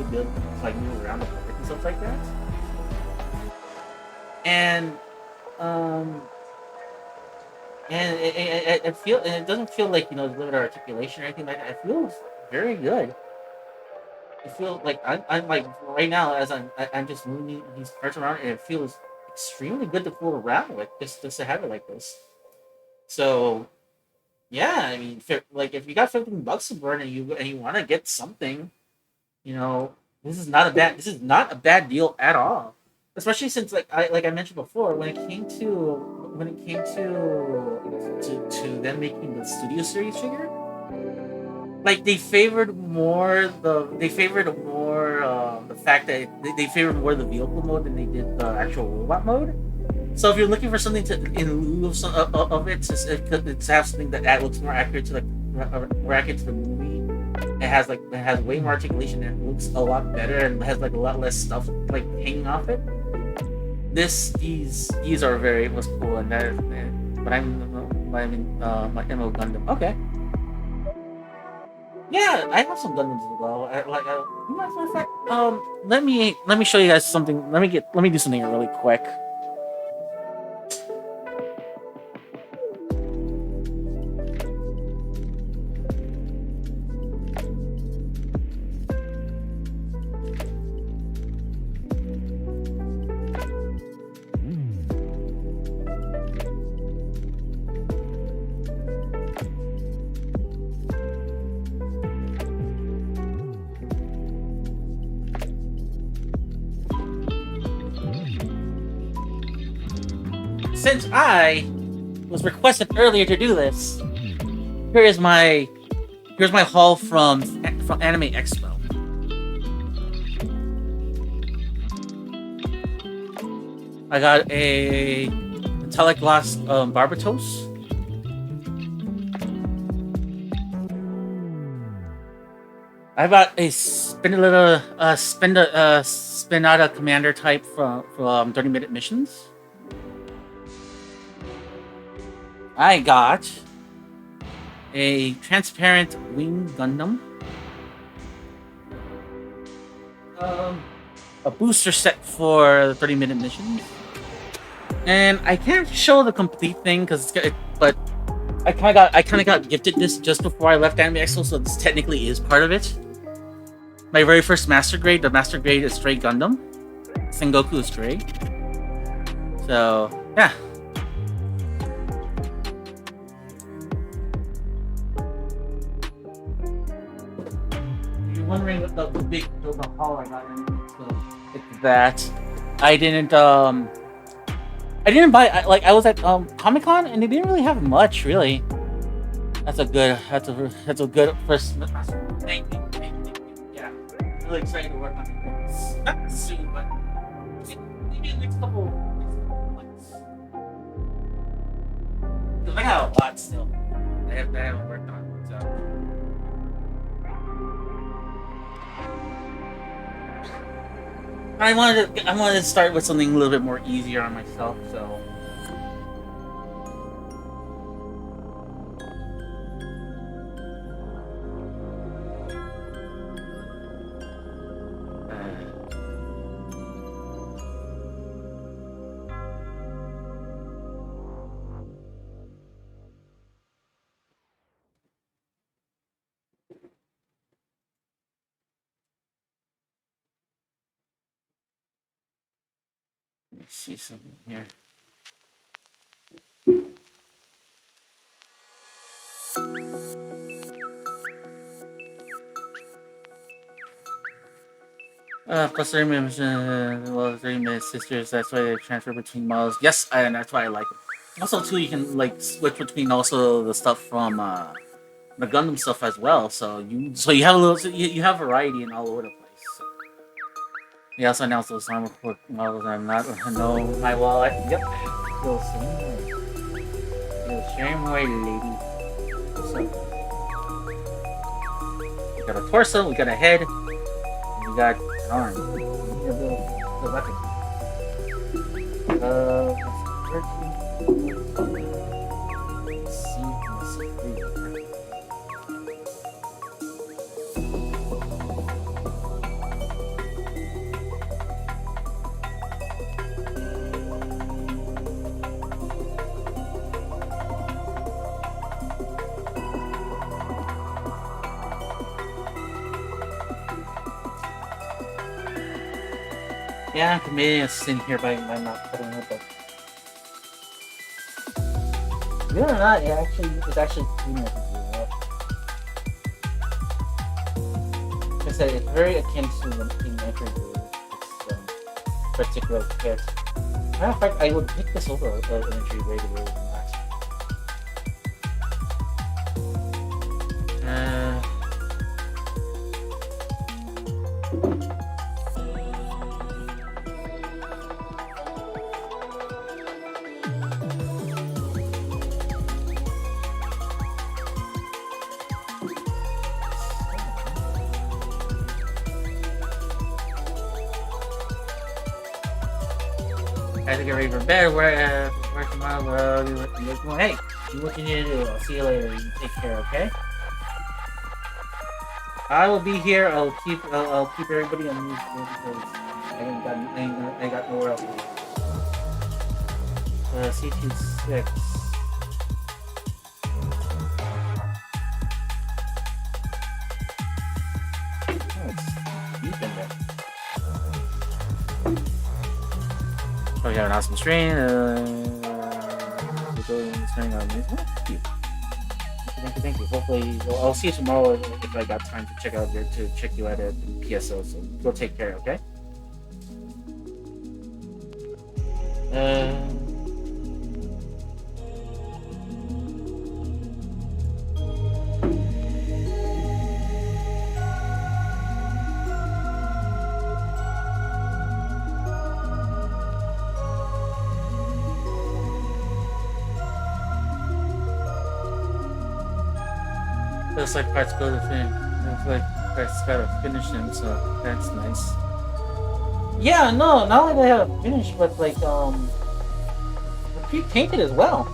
good to like move around the park and stuff like that. And it doesn't feel like limited articulation or anything like that. It feels very good. It feels like I'm like right now as I'm just moving these parts around and it feels extremely good to fool around with just to have it like this. So yeah, I mean, if you got $15 to burn and you want to get something, this is not a bad deal at all. Especially since like I mentioned before, when it came to them making the Studio Series figure, like they favored more the fact that they favored more the vehicle mode than they did the actual robot mode. So if you're looking for something in lieu of it, to have something that looks more accurate to the movie, it has way more articulation and it looks a lot better and has like a lot less stuff like hanging off it. These are very was cool and that. But I mean my MO Gundam. Okay. Yeah, I have some Gundams as well. As a matter of fact, let me show you guys something. Let me do something really quick. Since I was requested earlier to do this, here's my haul from Anime Expo. I got a metallic glass Barbatos. I got a Spinata Commander type from 30-minute missions. I got a transparent wing Gundam, a booster set for the 30-minute missions, and I can't show the complete thing but I kind of got gifted this just before I left Anime Expo, so this technically is part of it. My very first Master Grade, the Master Grade is Stray Gundam, Sengoku Stray. So yeah. Wondering what the big haul I got in, it's that I didn't buy I was at Comic-Con and they didn't really have much really. That's a good first. Thank you, thank you, thank you. Yeah, really excited to work on it. Not soon, but maybe in the next couple months. Because I got a lot still. I haven't worked on. So I wanted to start with something a little bit more easier on myself. So. Let me see something here. Plus 30 minutes, well, 30 minutes sisters, that's why they transfer between models. Yes, and that's why I like it. Also, too, you can, like, switch between also the stuff from, the Gundam stuff as well, so you have a little, you have variety in all over the place. So. They also announced those armor core models, I'm not, no, my wallet, yep, feel the same way. Feel the same way, lady. So, we got a torso, we got a head, and we got an arm. We need a little weapon. 13. Let's see. Yeah, I'm committing a sin here by not putting it, but believe it or not, it's actually cleaner to do that. Like I said, it's very akin to the entry this particular kit. Matter of fact, I would pick this over an entry rated than that. I have to get ready for bed. Where tomorrow? Hey, do what you need to do. I'll see you later. You take care, okay? I will be here. I'll keep everybody on mute because I ain't got nowhere else to be. CT6. Oh, it's deep in there. Oh, we got an awesome stream. Thank you. Hopefully, I'll see you tomorrow if I got time to check you out at PSO. So go take care, okay? Looks like parts go to finish. Looks like parts gotta finish him, so that's nice. Yeah, no, not only they have a finish, but like they're pre-painted as well.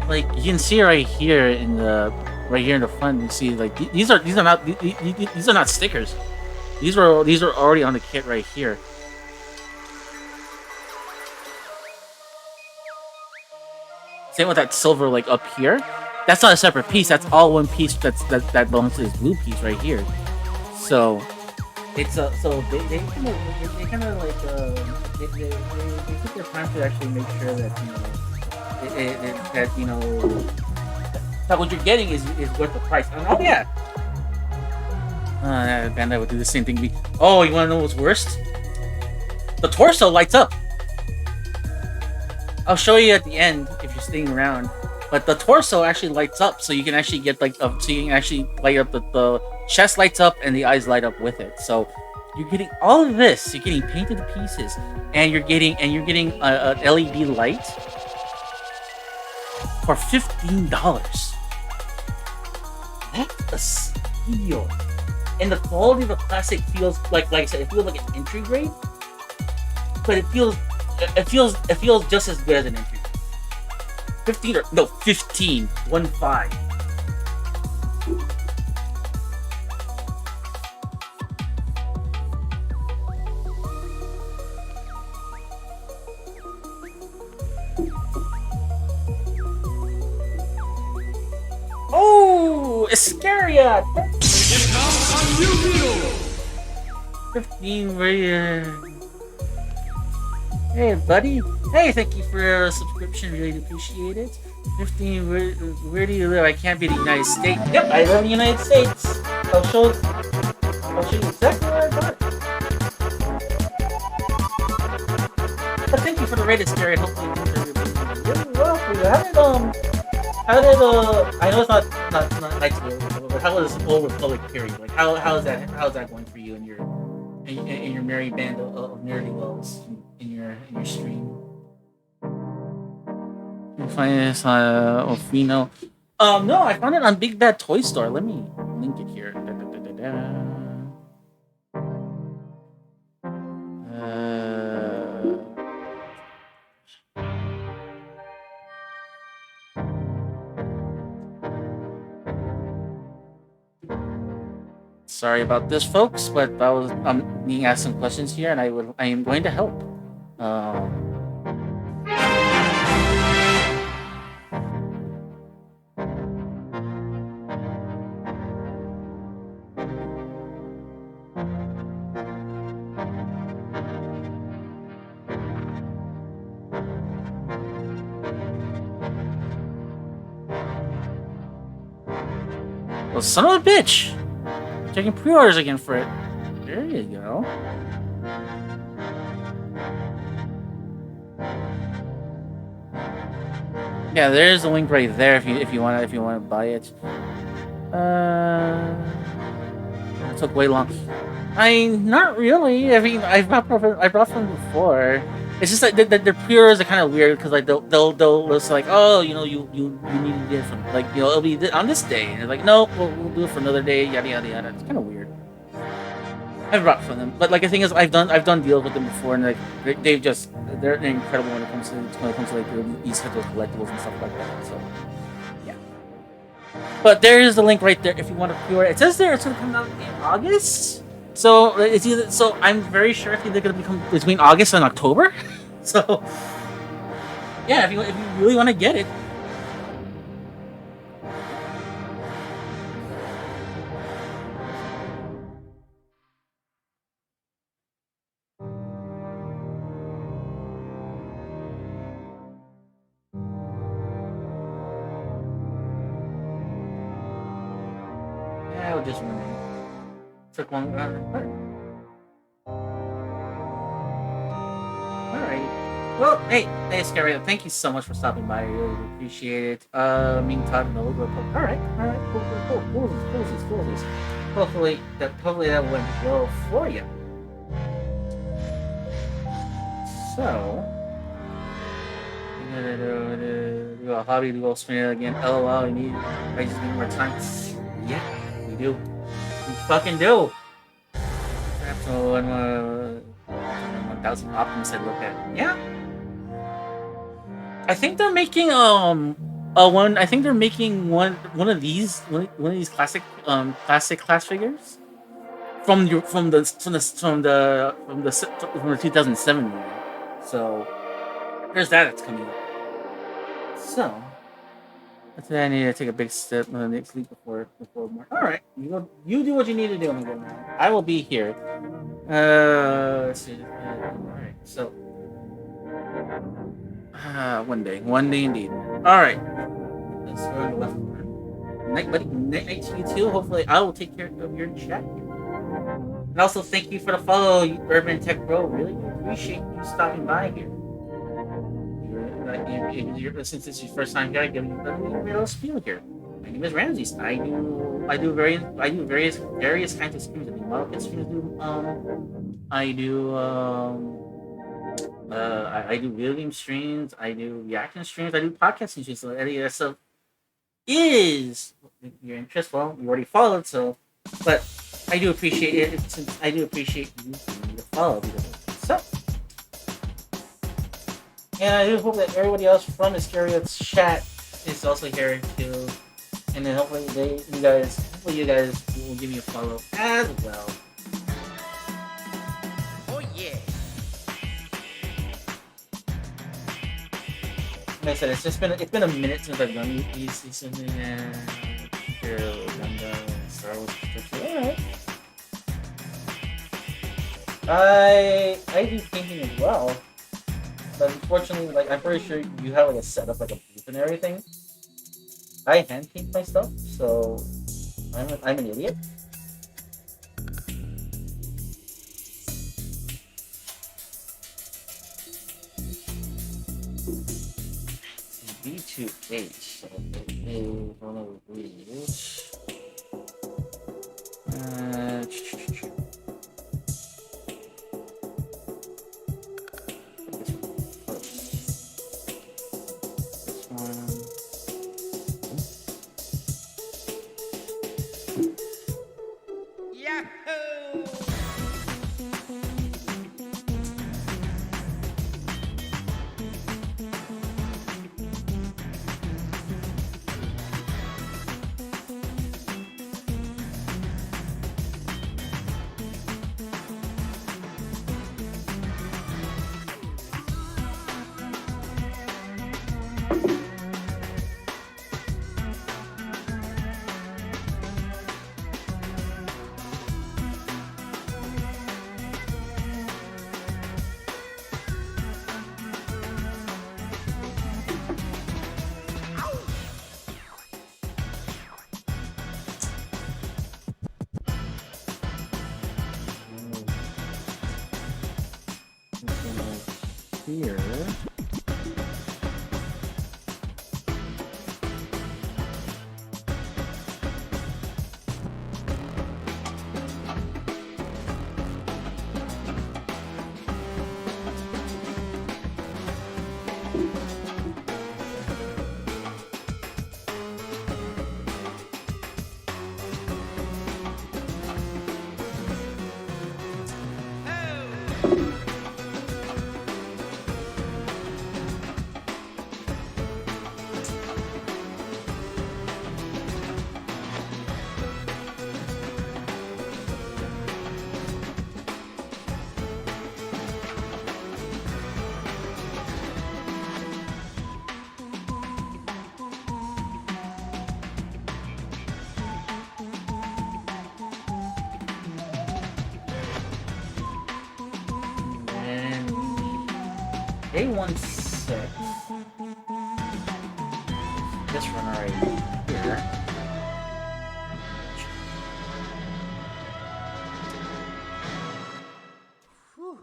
Like you can see right here in the front. You see like these are not stickers. These are already on the kit right here. Same with that silver, like up here. That's not a separate piece. That's all one piece. That belongs to this blue piece right here. So it's so they kind of like they took their time to actually make sure that that what you're getting is worth the price. And, oh yeah, Bandai would do the same thing. Oh, you want to know what's worst? The torso lights up. I'll show you at the end if you're staying around. But the torso actually lights up, so you can actually get like so you can actually light up the chest lights up and the eyes light up with it. So you're getting all of this. You're getting painted pieces, and you're getting a LED light for $15. That's a steal. And the quality of the plastic feels like I said, it feels like an entry grade, but it feels just as good as an entry. 15 or no 15 1-5. Oh, Iscaria! 15 right. Hey, buddy. Hey, thank you for a subscription. Really appreciate it. 15. Where do you live? I can't be the United States. Yep, I live in the United States. I'll show you exactly where I got it. But thank you for the rated scary. Hopefully, things are really well for you. How did I know it's not Knights of the Old Republic, but how was Old Republic period? Like how's that going for you in your merry band of nerdy wells in your stream? You find this on Ofino? No, I found it on Big Bad Toy Store. Let me link it here. Sorry about this, folks, but I'm being asked some questions here, and I am going to help. Well, son of a bitch! Taking pre-orders again for it. There you go. Yeah, there's a link right there if you want to buy it. It took way long. Not really. I mean, I brought them before. It's just like their pre-orders are kind of weird because like they'll list like, oh, you need to get it from like it'll be on this day, and they're like, no, we'll do it for another day, yada yada yada. It's kind of weird. I've brought from them, but like the thing is, I've done deals with them before, and like they're incredible when it comes to like these types of collectibles and stuff like that. So yeah. But there is the link right there if you want to pre-order. It says there it's going to come out in August. So it's either I'm very sure it's either going to become between August and October. So yeah, if you really want to get it. Yeah, I was just wondering. Took long. Alright. Well, hey, Scary. Thank you so much for stopping by. I really appreciate it. Meantime, no, alright, cool. Hopefully that went well for you. So, do a hobby to go spin it again. LOL, I just need more time. Yeah, we do. We fucking do. Perhaps 1,000 Optimus said look at. Yeah. I think they're making I think they're making one of these classic class figures from the 2007 movie. So there's that's coming up. So I need to take a big step next week before more. All right, you do what you need to do, man. I will be here. Let's see. All right, so one day indeed. All right, let's go to the left. Night, buddy. Night to you too. Hopefully, I will take care of your chat. And also, thank you for the follow, Urban Tech Bro. Really good. appreciate you stopping by here. Since it's your first time here, I give you a little spiel here. My name is Ramses. I do various kinds of streams. I do model kit streams. I do I do video game streams. I do reaction streams. I do podcasting streams. So any of that stuff is your interest. Well, you already followed, so but I do appreciate it. Since I do appreciate you giving me the follow because of so. And I do hope that everybody else from Iscariots chat is also here too. And then hopefully you guys will give me a follow as well. Oh yeah. Like I said, it's been a minute since I've done these something here Star Wars. Alright. I do painting as well. But unfortunately, like I'm pretty sure you have like a setup, like a booth and everything. I hand paint my stuff, so I'm an idiot. B2H. So it is one of these. This one. Yahoo! Here. A16. This one right here. Whew,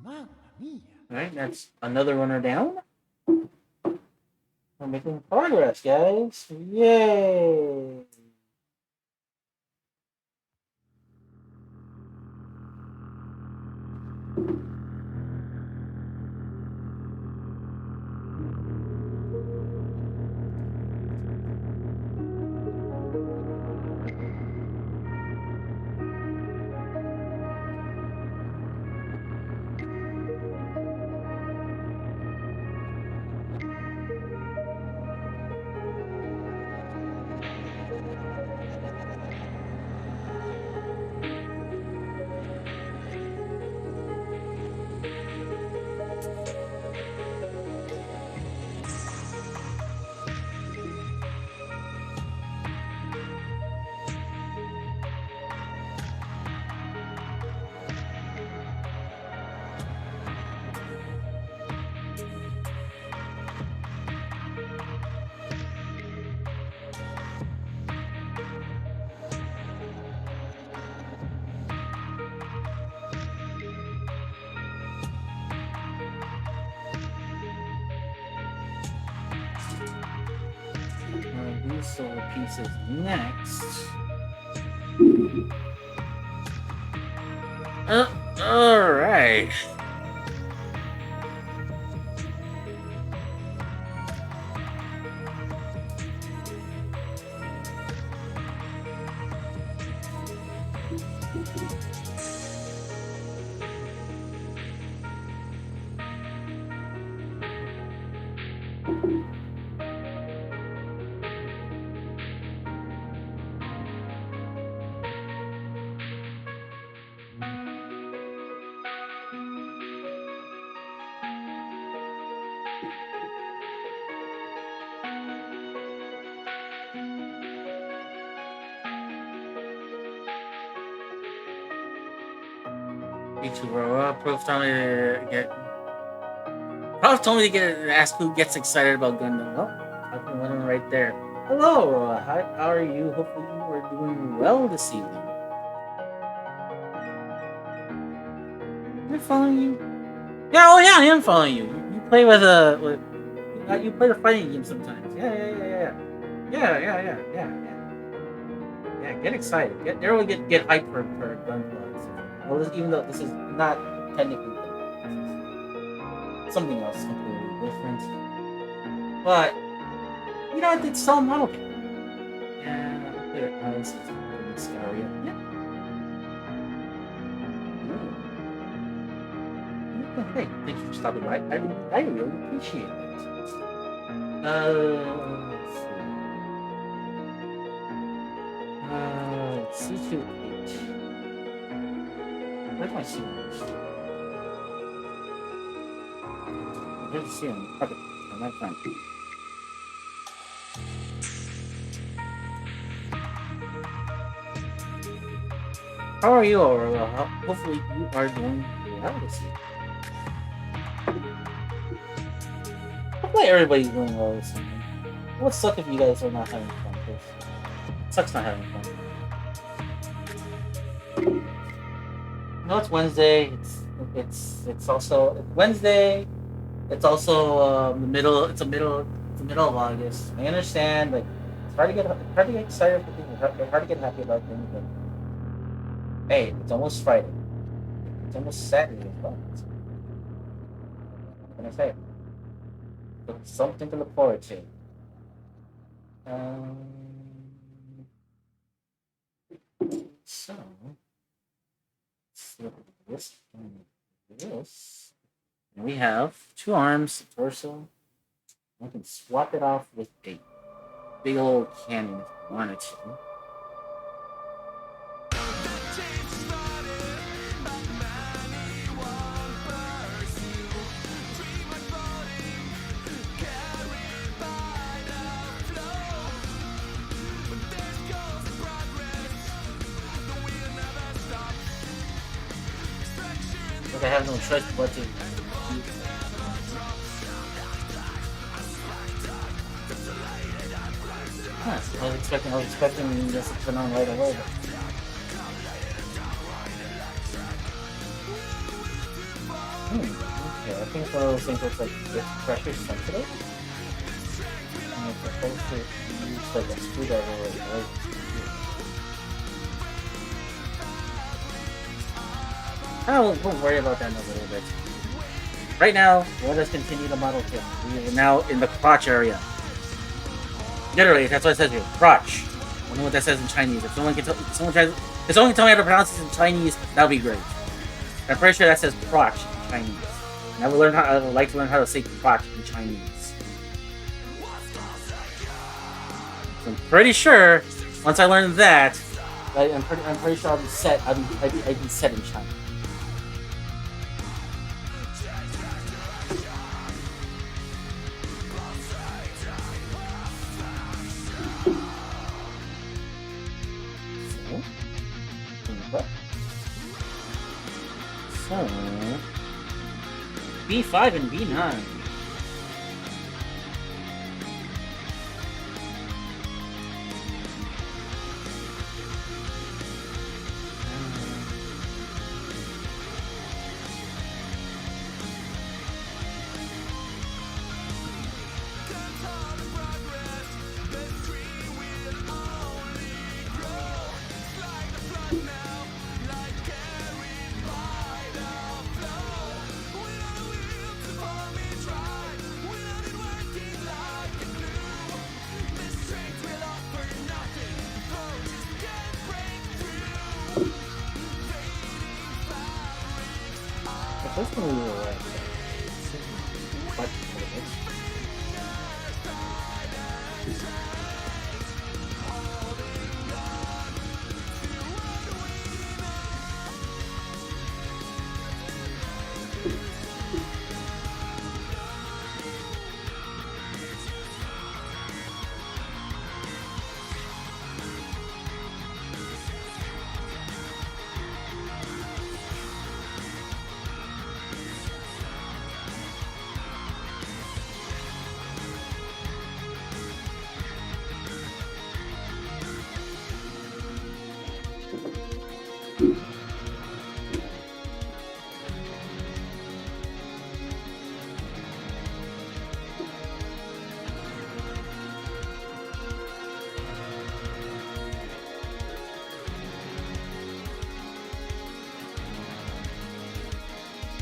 mamma mia. Alright, that's another runner down. We're making progress, guys. Yay! these silver pieces next. Alright. To grow up. Prof told me to get. Prof told me to get ask who gets excited about Gundam. Well, I can one right there. Hello, how are you? Hopefully you are doing well this evening. Am I following you? Yeah, oh yeah, I am following you. You play with you play the fighting game sometimes. Yeah. Get excited. Get hyped for Gunpla. Well, even though this is not technically something else completely different, but you know, it's so model kit. Yeah, there is in this area. Yeah. Hey, thank you for stopping by. I really appreciate it. Let's see. C28. Where's my C1? Here's the C1. Okay, I'm not fine. How are you, Aurora? Hopefully you are doing well this evening. Hopefully everybody's doing well this evening. It would suck if you guys are not having fun, because it sucks not having fun. No, it's Wednesday. It's also Wednesday. It's also the middle. It's the middle of August. I understand. Like it's hard to get excited for things. It's hard to get happy about things. But hey, it's almost Friday. It's almost Saturday as well. What can I say? It's something to look forward to. So. Look at this and this. And we have 2 arms, a torso. I can swap it off with a big old cannon if I wanted to. But I have no choice but to. Huh, I was expecting this to turn on right away. Okay, I think it's one of those things that's like it's pressure sensitive. And it's supposed to use like a screwdriver right? We'll worry about that in a little bit. Right now, let us continue the model kit. We are now in the crotch area. Literally, that's what it says here. Crotch. I don't know what that says in Chinese. If someone can tell me how to pronounce this in Chinese, that would be great. I'm pretty sure that says crotch in Chinese. And I would like to learn how to say crotch in Chinese. So I'm pretty sure once I learn that, I'm pretty sure I'll be set. I'd be set in China. So, B5 and B9. But,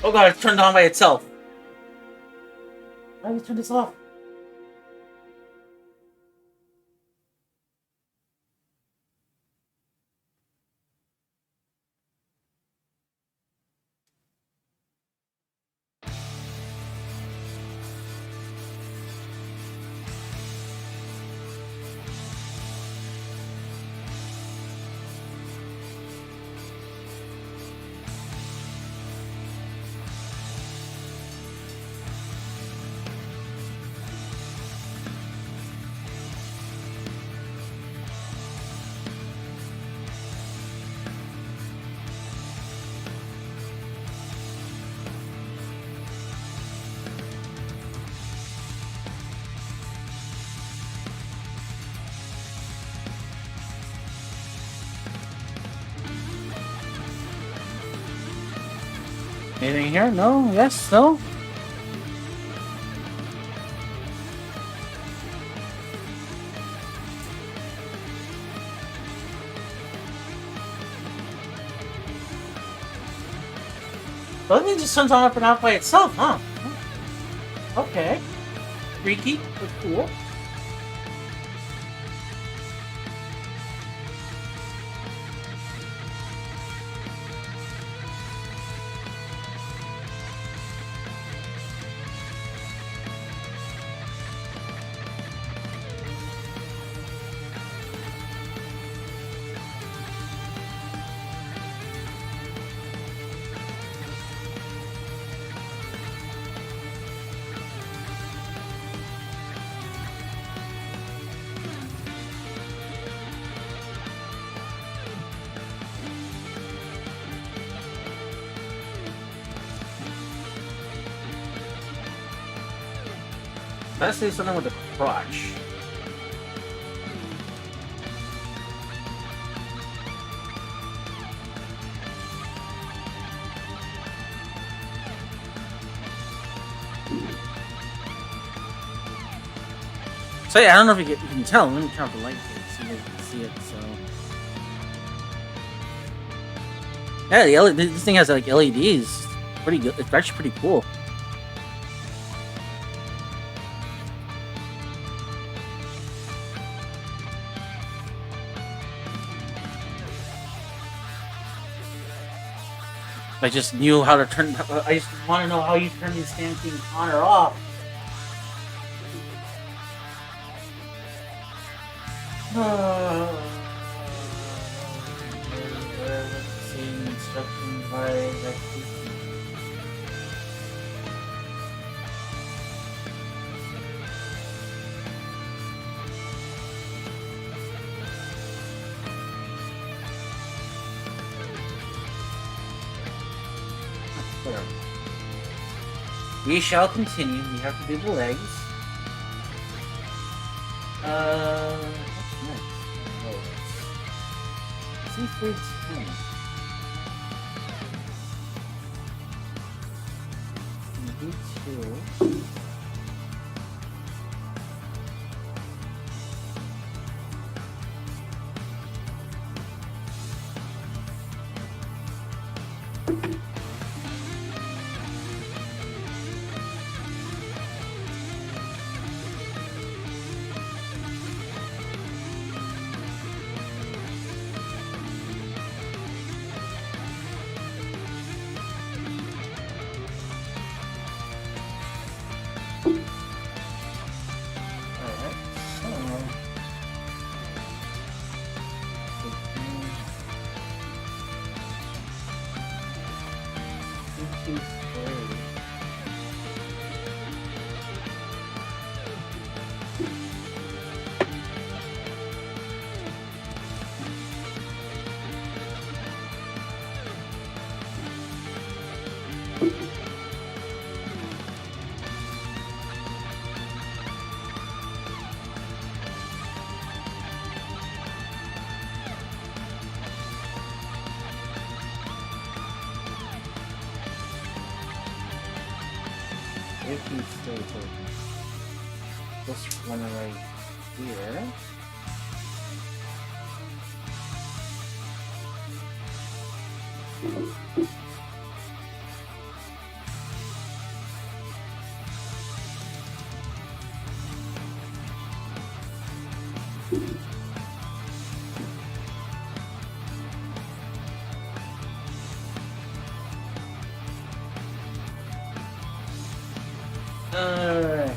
oh god, it's turned on by itself. Why did you turn this off? Anything here? No? Yes? No? Well, it just turns on up and off by itself, huh? Okay. Freaky, but cool. Let's do something with the crotch. So yeah, I don't know if you can tell. Let me turn off the light here so you can see it. So yeah, the LED, this thing has like LEDs. Pretty good. It's actually pretty cool. I just knew how to turn. I just want to know how you turn these damn things on or off. Let's see instructions by electricity. We shall continue. We have to do the legs. What's next? Oh, seafood skin. Do two. 2, 3. If you stay put this one right here. Alright.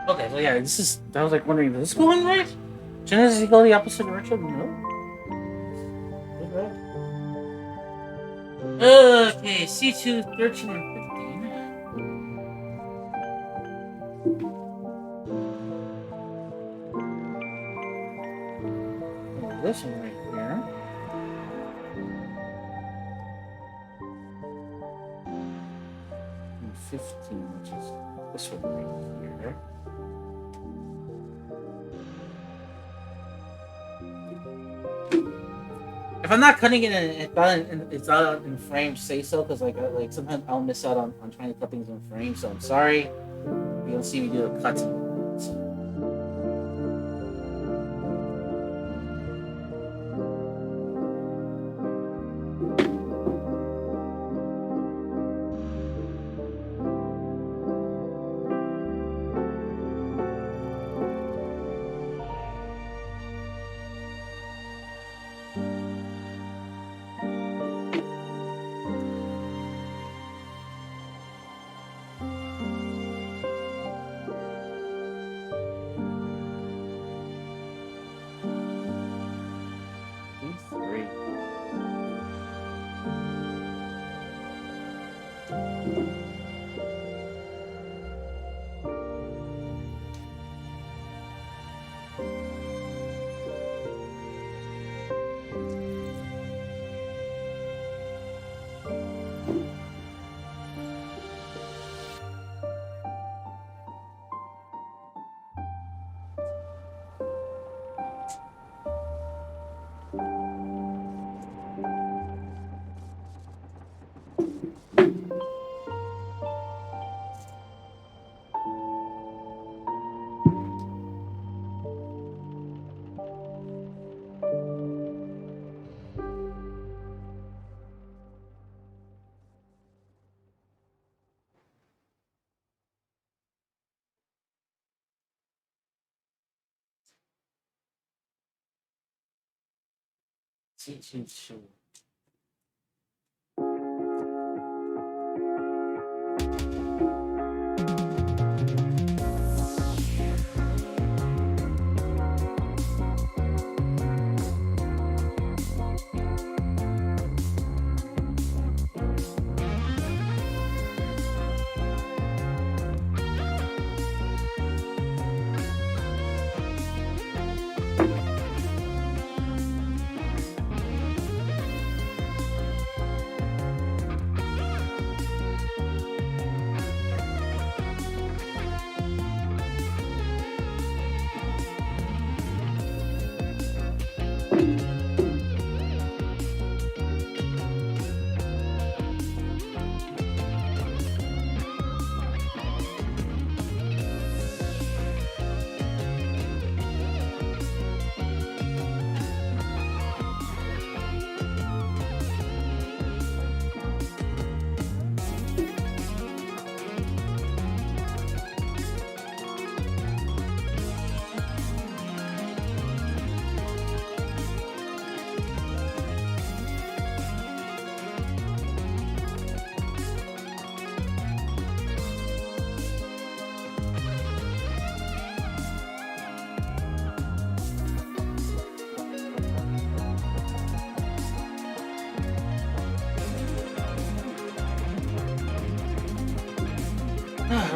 Okay, so yeah, this is. I was like wondering, is this going right? Shouldn't this go the opposite direction? No. Okay, C2, 13, and 15. Oh, this one right here. And 15, which is this one right here. If I'm not cutting it, it's not in frames. Say so, because like sometimes I'll miss out on trying to cut things in frames. So I'm sorry. You'll see me do a cut. 222.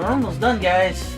We're almost done, guys.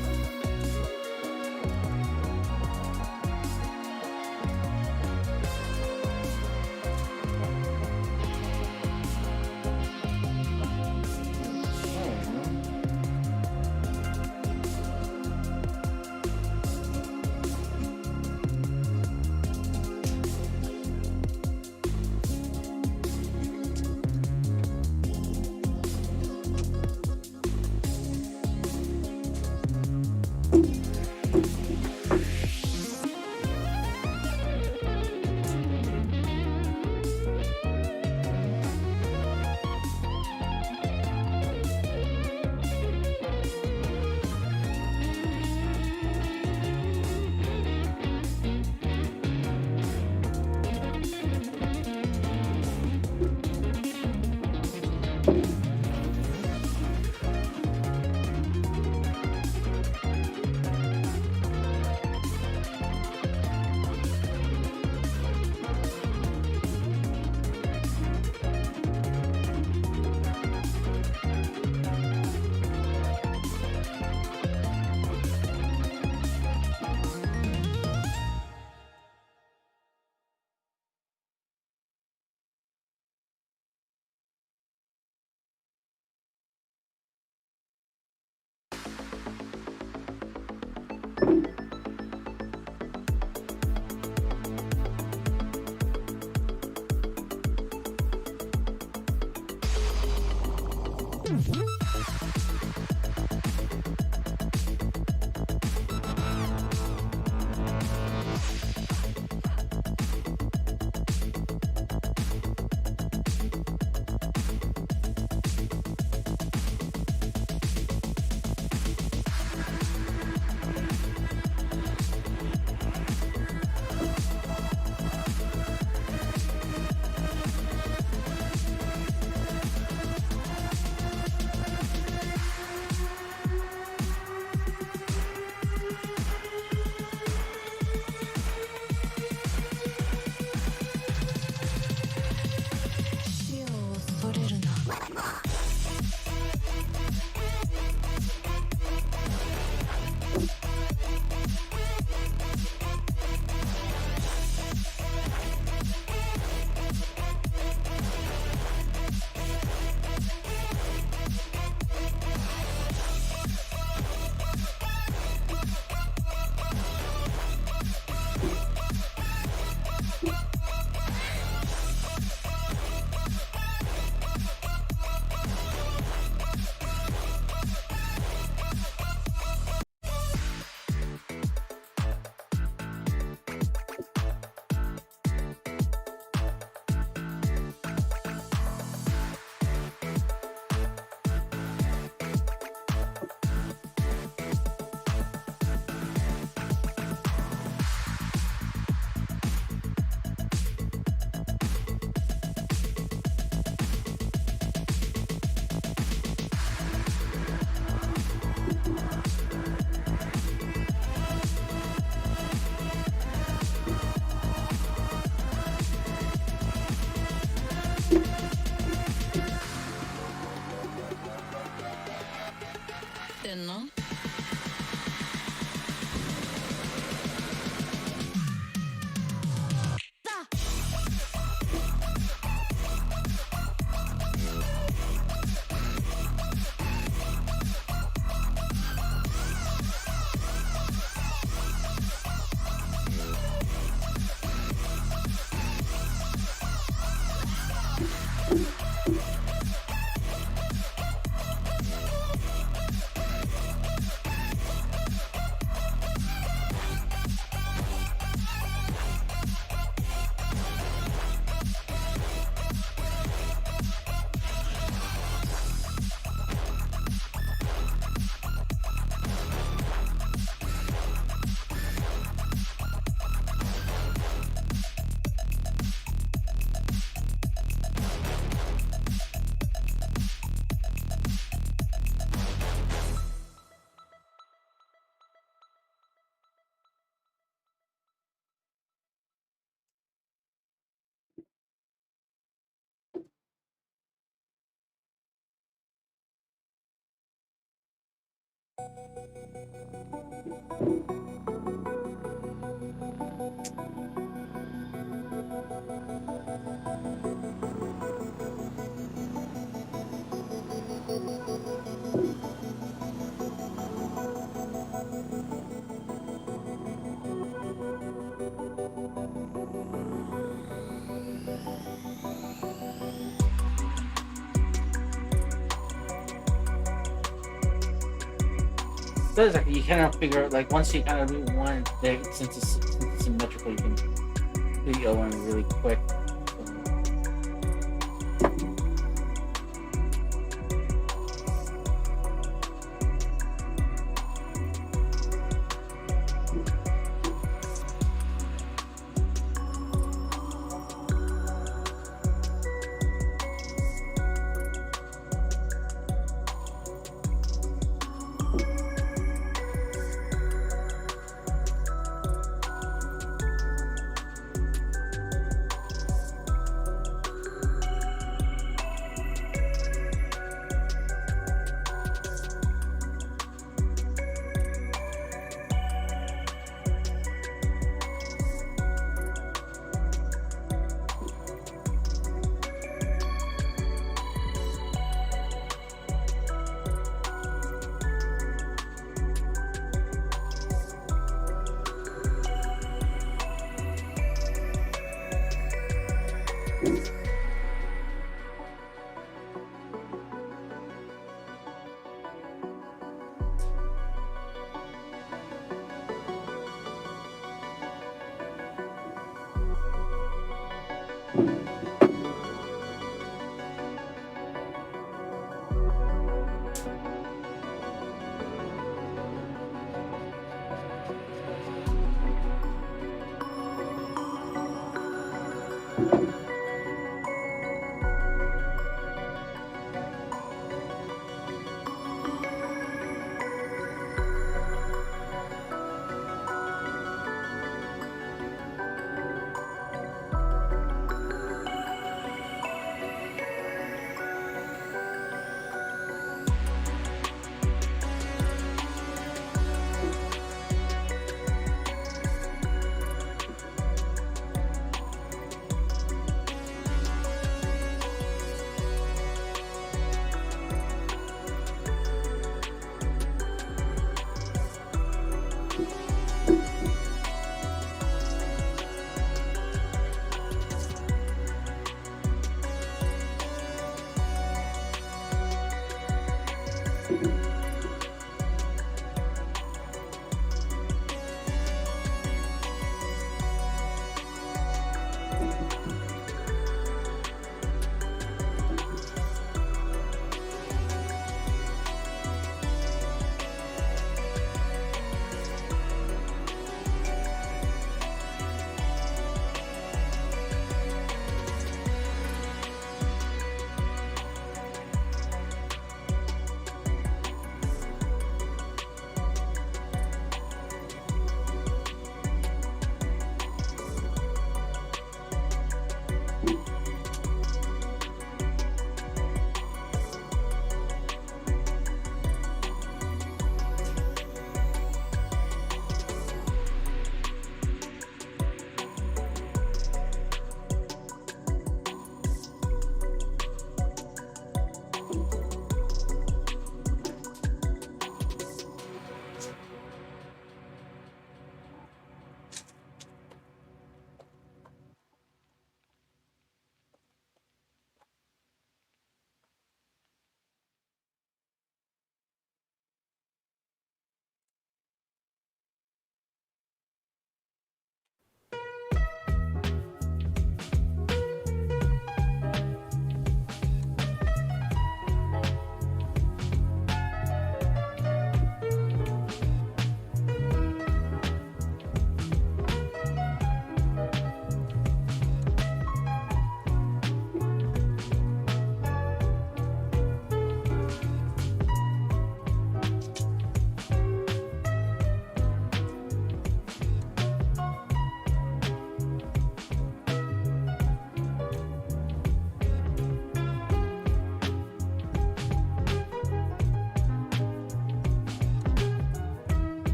So it's like you kind of figure like once you kind of do one, since it's symmetrical, you can do the other one really quick.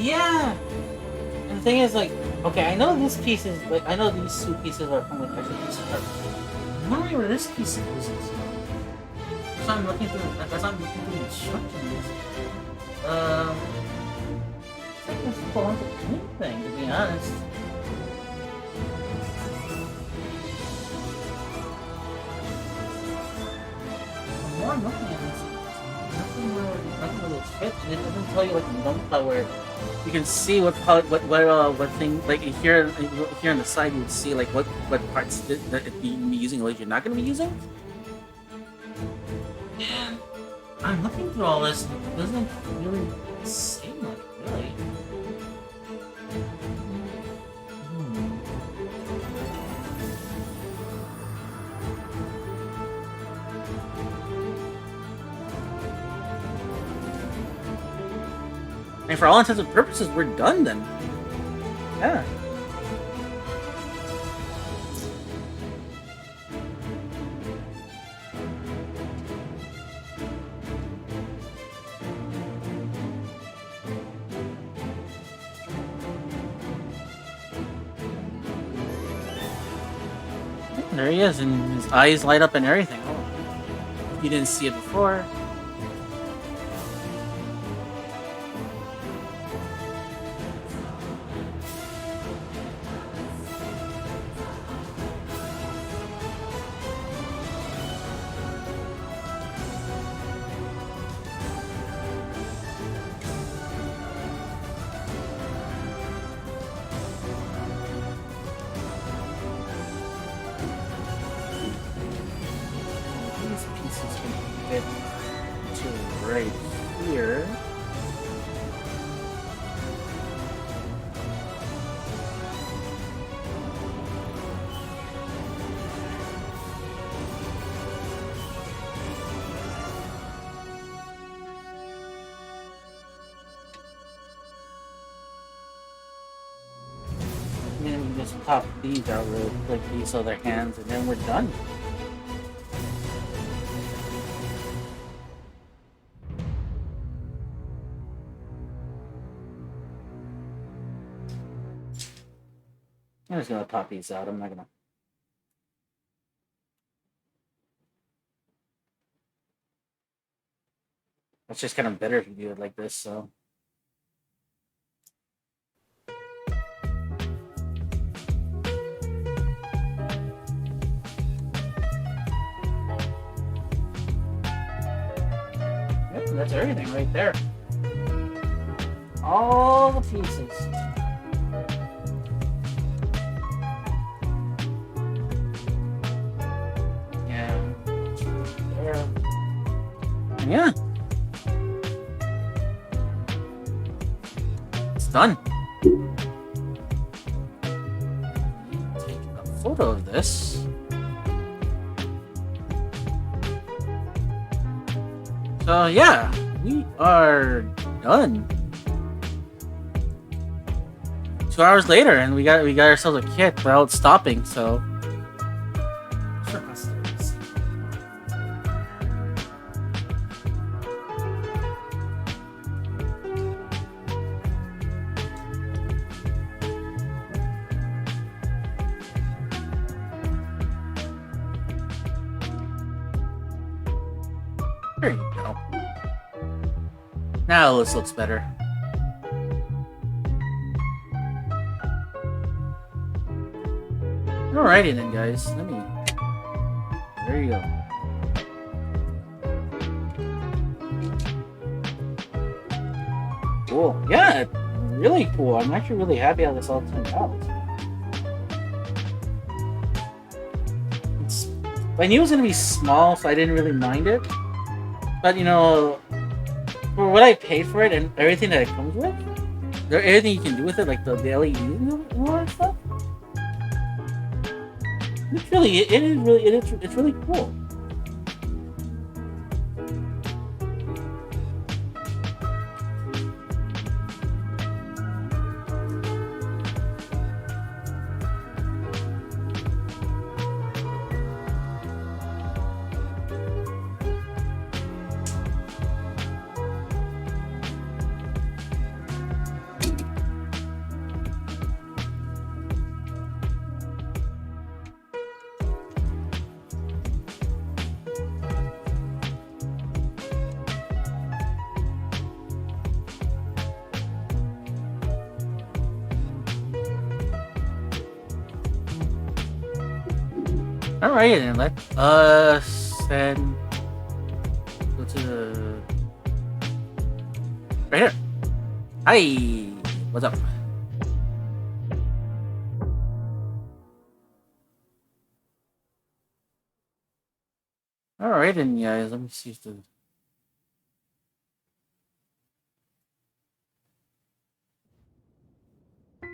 Yeah. And the thing is, like, okay, I know this piece is like, I know these two pieces are from like extra pieces. I'm wondering where this piece is. That's why I'm looking through. That's why I'm looking through the instructions. It's like this belongs to anything, to be honest. The more I'm looking at this, nothing really fits. And it doesn't tell you like the number where you can see what thing like here on the side you would see like what parts that it'd be using or you're not going to be using. And I'm looking through all this and it doesn't really say much, really. And for all intents and purposes, we're done then. Yeah. There he is, and his eyes light up and everything. Oh, you didn't see it before. Right here. And then we just pop these out really quick, these other hands, and then we're done. I'm just gonna pop these out. I'm not gonna. It's just kind of better if you do it like this, so. Yep, that's everything right there. All the pieces. Yeah. It's done. Take a photo of this. So yeah, we are done. 2 hours later, and we got ourselves a kit without stopping. So. There you go. Now this looks better. Alrighty then, guys. Let me. There you go. Cool. Yeah, really cool. I'm actually really happy how this all turned out. I knew it was gonna be small, so I didn't really mind it. But you know, for what I paid for it and everything that it comes with, everything you can do with it, like the LEDs and all that stuff, it's really cool. Alright, and let us then go to the right here. Hi, what's up? Alright, and guys, let me see if the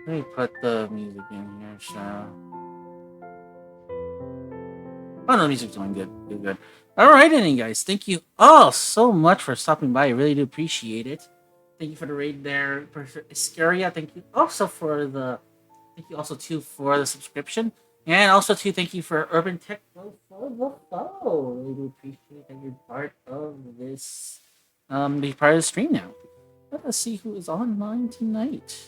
let me put the music in here, so. Oh no, the music's doing good. Good, good. Alright, and guys, thank you all so much for stopping by. I really do appreciate it. Thank you for the raid there, Iscaria. Thank you also too for the subscription. And also too, thank you for Urban Tech for the follow. Really do appreciate that you're part of this be part of the stream now. Let us see who is online tonight.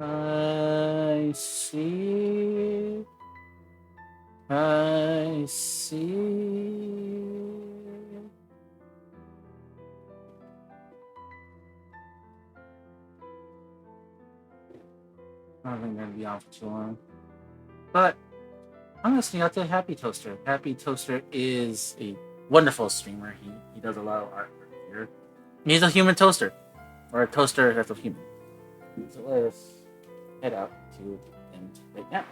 I see. I see. I don't think I'm gonna be off too long. But I'm listening out to Happy Toaster. Happy Toaster is a wonderful streamer. He does a lot of artwork here. He's a human toaster. Or a toaster that's a human. So let us head out to him right now.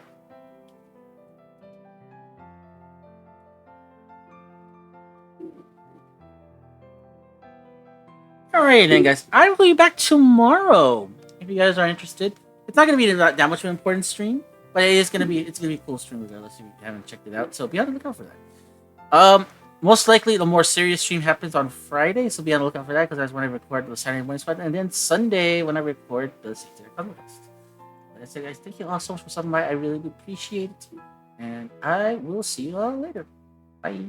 Alright then guys, I will be back tomorrow. If you guys are interested. It's not gonna be that much of an important stream, but it's gonna be a cool stream regardless if you haven't checked it out. So be on the lookout for that. Most likely the more serious stream happens on Friday, so be on the lookout for that because that's when I record the Saturday morning spot, and then Sunday when I record the Saturday Conquest. But I said guys, thank you all so much for stopping by. I really do appreciate it. And I will see you all later. Bye.